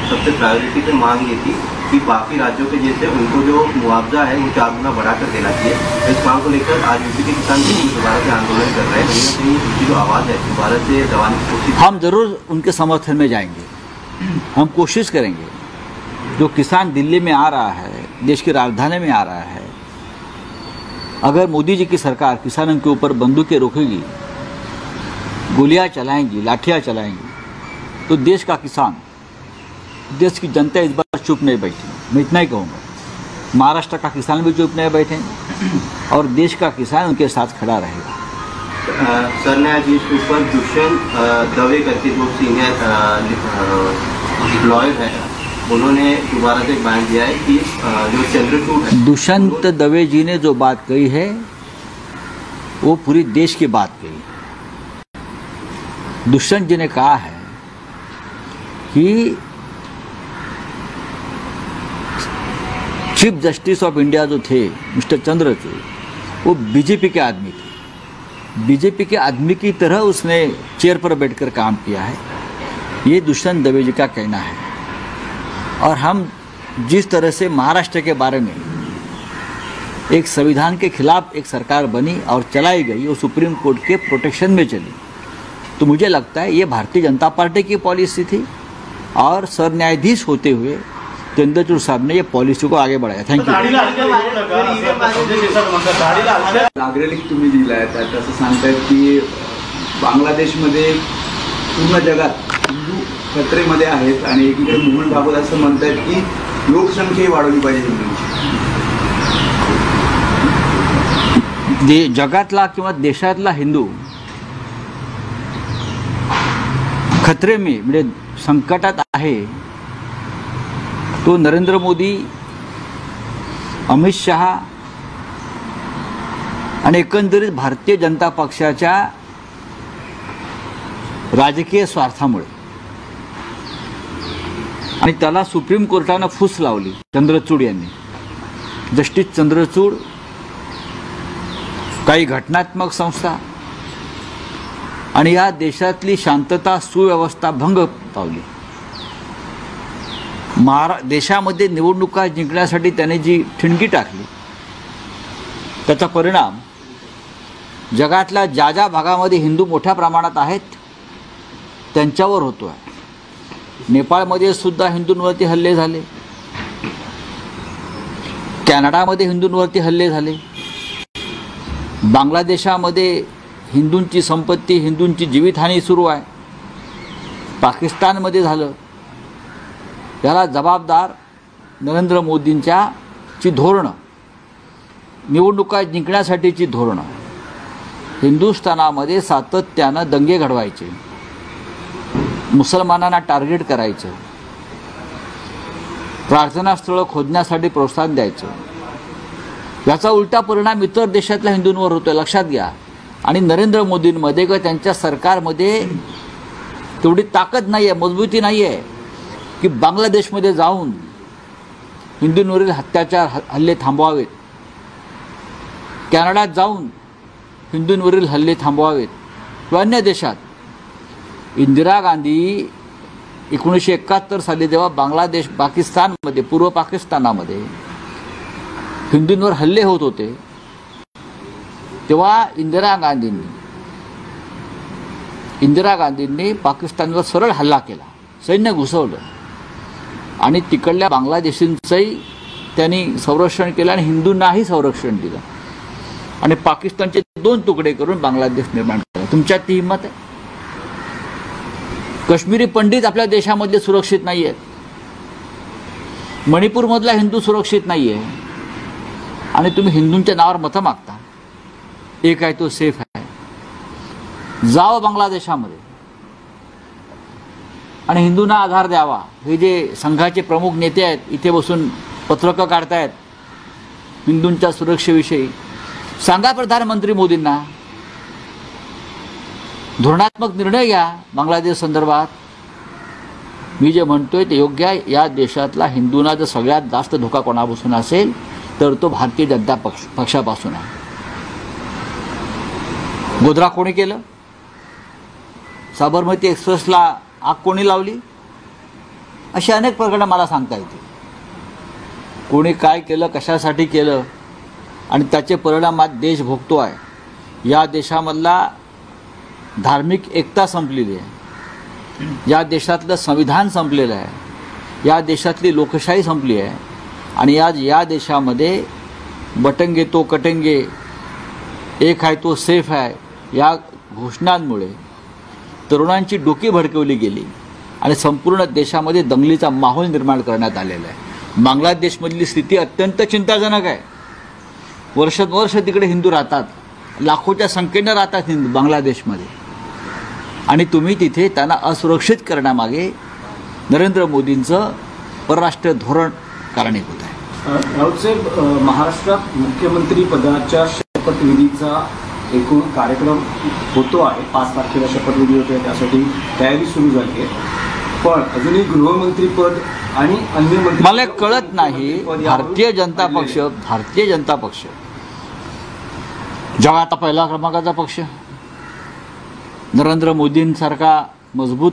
सबसे प्रायोरिटी पे मांग ये थी कि बाकी राज्यों के जैसे उनको जो मुआवजा है वो 4 गुना बढ़ाकर देना चाहिए। इस मांग को लेकर आज यूपी के किसान दोबारा से आंदोलन कर रहे हैं। कहीं ना कहीं उनकी जो आवाज़ है दोबारा से दबाने की कोशिश, हम जरूर उनके समर्थन में जाएंगे, हम कोशिश करेंगे। जो किसान दिल्ली में आ रहा है, देश की राजधानी में आ रहा है, अगर मोदी जी की सरकार किसानों के ऊपर बंदूकें रोकेगी, गोलियां चलाएंगी, लाठियां चलाएंगी, तो देश का किसान, देश की जनता इस बार चुप नहीं बैठी। मैं इतना ही कहूँगा, महाराष्ट्र का किसान भी चुप नहीं बैठे और देश का किसान उनके साथ खड़ा रहेगा। सर न्यायाधीश के ऊपर दुष्यंत दवे करके जो सीनियर लॉयर है, उन्होंने दोबारा से बयान दिया है कि जो चंद्रचूड़ है, दुष्यंत दवे जी ने जो बात कही है वो पूरी देश की बात कही। दुष्यंत जी ने कहा है कि चीफ जस्टिस ऑफ इंडिया जो थे मिस्टर चंद्रचूड़, वो बीजेपी के आदमी थे, बीजेपी के आदमी की तरह उसने चेयर पर बैठकर काम किया है, ये दुष्यंत दवे जी का कहना है। और हम जिस तरह से महाराष्ट्र के बारे में एक संविधान के खिलाफ एक सरकार बनी और चलाई गई, वो सुप्रीम कोर्ट के प्रोटेक्शन में चली, तो मुझे लगता है ये भारतीय जनता पार्टी की पॉलिसी थी और सर न्यायाधीश होते हुए चंद्रचूड़ साहब ने ये पॉलिसी को आगे बढ़ाया। Thank you. अग्रलेख तुम्ही दिलाय, त्यात असं सांगतायत की बांगलादेशमध्ये पूर्ण जगात हिंदू खतरेमध्ये आहेत आणि एकीकडे मोहन भागवत असं म्हणतायत की लोकसंख्या वाढवली पाहिजे हिंदूंची। जगातला किंवा देशातला हिंदू खतरे में, म्हणजे संकटात आहे, तो नरेंद्र मोदी, अमित शहा आणि एकंदरीत भारतीय जनता पक्षाच्या राजकीय स्वार्थामुळे, आणि त्याला सुप्रीम कोर्टानं फूस लावली चंद्रचूड यांनी। जस्टिस चंद्रचूड, काही घटनात्मक संस्था आणि या देशातली शांतता सुव्यवस्था भंग पावली। देशामध्ये निवडणुका जिंकण्यासाठी त्याने जी ठिणगी टाकली, त्याचा परिणाम जगातल्या ज्या ज्या भागामध्ये हिंदू मोठ्या प्रमाणात आहेत त्यांच्यावर होतो आहे। नेपाळमध्ये सुद्धा हिंदूंवरती हल्ले झाले, कॅनडामध्ये हिंदूंवरती हल्ले झाले, बांगलादेशामध्ये हिंदूंची संपत्ती, हिंदूंची जीवितहानी सुरू आहे, पाकिस्तानमध्ये झालं। याला जबाबदार नरेंद्र मोदींची धोरणं, निवडणुका जिंकण्यासाठीची धोरणं, हिंदुस्थानामध्ये सातत्यानं दंगे घडवायचे, मुसलमानांना टार्गेट करायचं, प्रार्थनास्थळं खोदण्यासाठी प्रोत्साहन द्यायचं। याचा उलटा परिणाम इतर देशातल्या हिंदूंवर होतोय, लक्षात घ्या। आणि नरेंद्र मोदींमध्ये किंवा त्यांच्या सरकारमध्ये तेवढी ताकद नाही आहे, मजबूती नाही आहे की बांगलादेशमध्ये जाऊन हिंदूंवरील अत्याचार हल्ले थांबवावेत, कॅनडात जाऊन हिंदूंवरील हल्ले थांबवावेत किंवा अन्य देशात. इंदिरा गांधी 1971 साली जेव्हा बांगलादेश पाकिस्तानमध्ये पूर्व पाकिस्तानामध्ये हिंदूंवर हल्ले होत होते तेव्हा इंदिरा गांधींनी पाकिस्तानवर सरळ हल्ला केला, सैन्य घुसवलं आणि तिकडल्या बांगलादेशींचंही त्यांनी संरक्षण केलं आणि हिंदूंनाही संरक्षण दिलं आणि पाकिस्तानचे 2 तुकडे करून बांगलादेश निर्माण केला. तुमच्यात ती हिंमत आहे? काश्मीरी पंडित आपल्या देशामधले सुरक्षित नाही आहेत, मणिपूरमधला हिंदू सुरक्षित नाही आहे आणि तुम्ही हिंदूंच्या नावावर मतं मागता. एक आहे तो सेफ आहे, जावं बांगलादेशामध्ये आणि हिंदूंना आधार द्यावा. हे जे संघाचे प्रमुख नेते आहेत इथे बसून पत्रकं काढतायत हिंदूंच्या सुरक्षेविषयी, सांगा प्रधानमंत्री मोदींना धोरणात्मक निर्णय घ्या बांगलादेश संदर्भात. मी जे म्हणतोय ते योग्य आहे. या देशातला हिंदूंना जर सगळ्यात जास्त धोका कोणापासून असेल तर तो भारतीय जनता पक्षापासून आहे. गोधरा कोणी केलं? साबरमती एक्सप्रेसला आग कोणी लावली? अशी अनेक प्रकरणं मला सांगता येते. कोणी काय केलं, कशासाठी केलं आणि त्याचे परिणाम आज देश भोगतो आहे. या देशामधला धार्मिक एकता संपलेली आहे, या देशातलं संविधान संपलेलं आहे, या देशातली लोकशाही संपली आहे आणि आज या देशामध्ये बटंगे तो कटेंगे, एक आहे तो सेफ आहे या घोषणांमुळे तरुणांची डोकी भडकवली गेली आणि संपूर्ण देशामध्ये दंगलीचा माहोल निर्माण करण्यात आलेला आहे. बांगलादेशमधली स्थिती अत्यंत चिंताजनक आहे. वर्षानुवर्ष तिकडे हिंदू राहतात, लाखोच्या संख्येनं राहतात हिंदू बांगलादेशमध्ये आणि तुम्ही तिथे त्यांना असुरक्षित करण्यामागे नरेंद्र मोदींचं परराष्ट्र धोरण कारणीभूत आहे. राऊतसाहेब, महाराष्ट्रात मुख्यमंत्री पदाच्या शपथविधीचा एकूण कार्यक्रम होतो आहे. 5 तारखेला शपथविधी होतोय, त्यासाठी तयारी सुरू झाली आहे. पण अजूनही गृहमंत्रीपद आणि अन्य मंत्री मला कळत नाही. भारतीय जनता पक्ष जगाचा पहिला क्रमांकाचा पक्ष, नरेंद्र मोदींसारखा मजबूत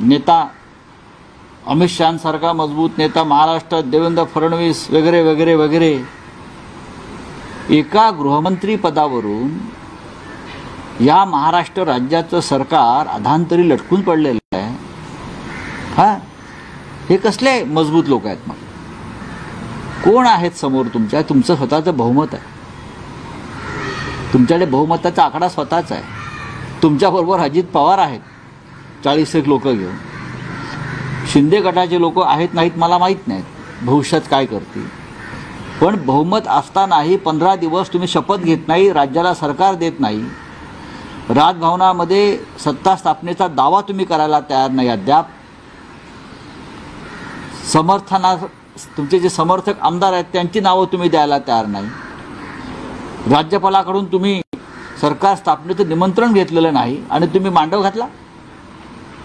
नेता, अमित शहांसारखा मजबूत नेता महाराष्ट्रात, देवेंद्र फडणवीस वगैरे वगैरे वगैरे, एका गृहमंत्री पदावरून या महाराष्ट्र राज्याचं सरकार अधांतरी लटकून पडलेलं आहे. हे कसले मजबूत लोक आहेत? मग कोण आहेत समोर तुमच्या? तुमचं स्वतःचं बहुमत आहे, तुमच्याकडे बहुमताचा आकडा स्वतःच आहे. तुमच्याबरोबर अजित पवार आहेत 40 लोक घेऊन, शिंदे गटाचे लोक आहेत नाहीत मला माहीत नाहीत, भविष्यात काय करतील. पण बहुमत असतानाही 15 दिवस तुम्ही शपथ घेत नाही, राज्याला सरकार देत नाही, राजभवनामध्ये सत्ता स्थापनेचा दावा तुम्ही करायला तयार नाही अद्याप, तुमचे जे समर्थक आमदार आहेत त्यांची नावं तुम्ही द्यायला तयार नाही, राज्यपालाकडून तुम्ही सरकार स्थापनेचं निमंत्रण घेतलेलं नाही आणि तुम्ही मांडव घातला.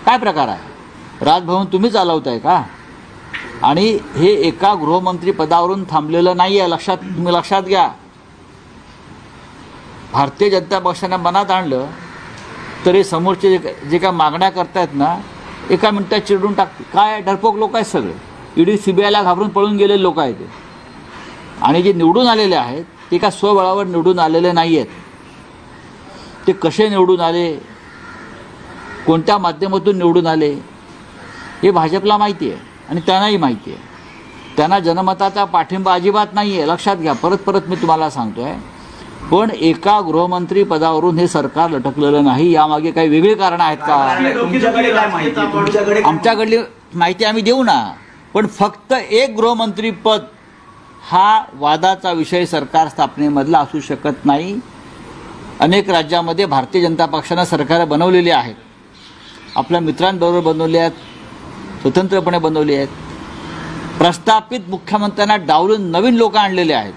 काय प्रकार आहे? राजभवन तुम्ही चालवताय का? आणि हे एका गृहमंत्री पदावरून थांबलेलं नाही आहे, तुम्ही लक्षात घ्या. भारतीय जनता पक्षाने मनात आणलं तर हे समोरचे जे काय मागण्या करतायत ना, एका मिनिटात चिरडून टाकते. काय डरपोक लोक आहेत सगळे, ईडी सीबीआयला घाबरून पळून गेलेले लोक आहेत ते. आणि जे निवडून आलेले आहेत ते का स्वबळावर निवडून आलेले नाही आहेत. ते कसे निवडून आले, कोणत्या माध्यमातून निवडून आले हे भाजपला माहिती आहे आणि त्यांनाही माहिती आहे. त्यांना जनमताचा पाठिंबा अजिबात नाही आहे, लक्षात घ्या. परत मी तुम्हाला सांगतो आहे. पण एका गृहमंत्री पदावरून हे सरकार लटकलेलं नाही. यामागे काही वेगळी कारणं आहेत का? आमच्याकडली माहिती आम्ही देऊ ना, पण फक्त एक गृहमंत्री पद हा वादाचा विषय सरकार स्थापनेमधला असू शकत नाही. अनेक राज्यामध्ये भारतीय जनता पक्षानं सरकार बनवलेली आहेत, आपल्या मित्रांबरोबर बनवले आहेत, स्वतंत्रपणे बनवले आहेत, प्रस्थापित मुख्यमंत्र्यांना डावलून नवीन लोक आणलेले आहेत.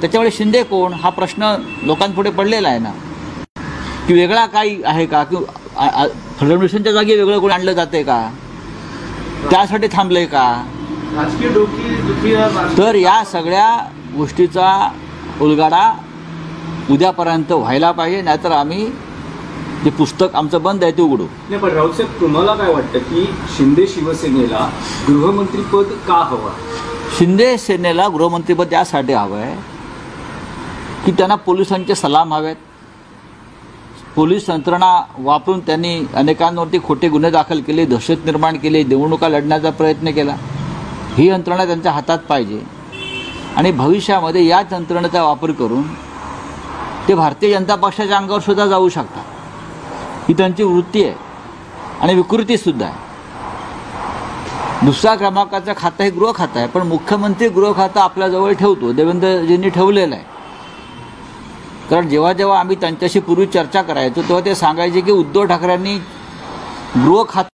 त्याच्यामुळे शिंदे कोण हा प्रश्न लोकांपुढे पडलेला आहे ना. की वेगळा काही आहे का, की फडणवीसांच्या जागी वेगळं कोणी आणलं जाते का, त्यासाठी थांबलंय का? राजकीय दुखी तर या सगळ्या गोष्टीचा उलगाडा उद्यापर्यंत व्हायला पाहिजे, नाहीतर आम्ही जे पुस्तक आमचं बंद आहे ते उघडू. नाही, पण राऊत साहेब, तुम्हाला काय वाटतं की शिंदे शिवसेनेला गृहमंत्रीपद का हवं? शिंदे सेनेला गृहमंत्रीपद यासाठी हवं आहे की त्यांना पोलिसांचे सलाम हवेत. पोलीस यंत्रणा वापरून त्यांनी अनेकांवरती खोटे गुन्हे दाखल केले, दहशत निर्माण केली, निवडणुका लढण्याचा प्रयत्न केला. ही यंत्रणा त्यांच्या हातात पाहिजे आणि भविष्यामध्ये या यंत्रणेचा वापर करून ते भारतीय जनता पक्षाच्या अंगावर सुद्धा जाऊ शकतात. ही त्यांची वृत्ती आहे आणि विकृतीसुद्धा आहे. दुसऱ्या क्रमांकाचं खातं हे गृह खातं आहे, पण मुख्यमंत्री गृह खातं आपल्याजवळ ठेवतो, देवेंद्रजींनी ठेवलेलं आहे. कारण जेव्हा जेव्हा आम्ही त्यांच्याशी पूर्वी चर्चा करायचो तेव्हा ते सांगायचे की उद्धव ठाकरेंनी गृह खातं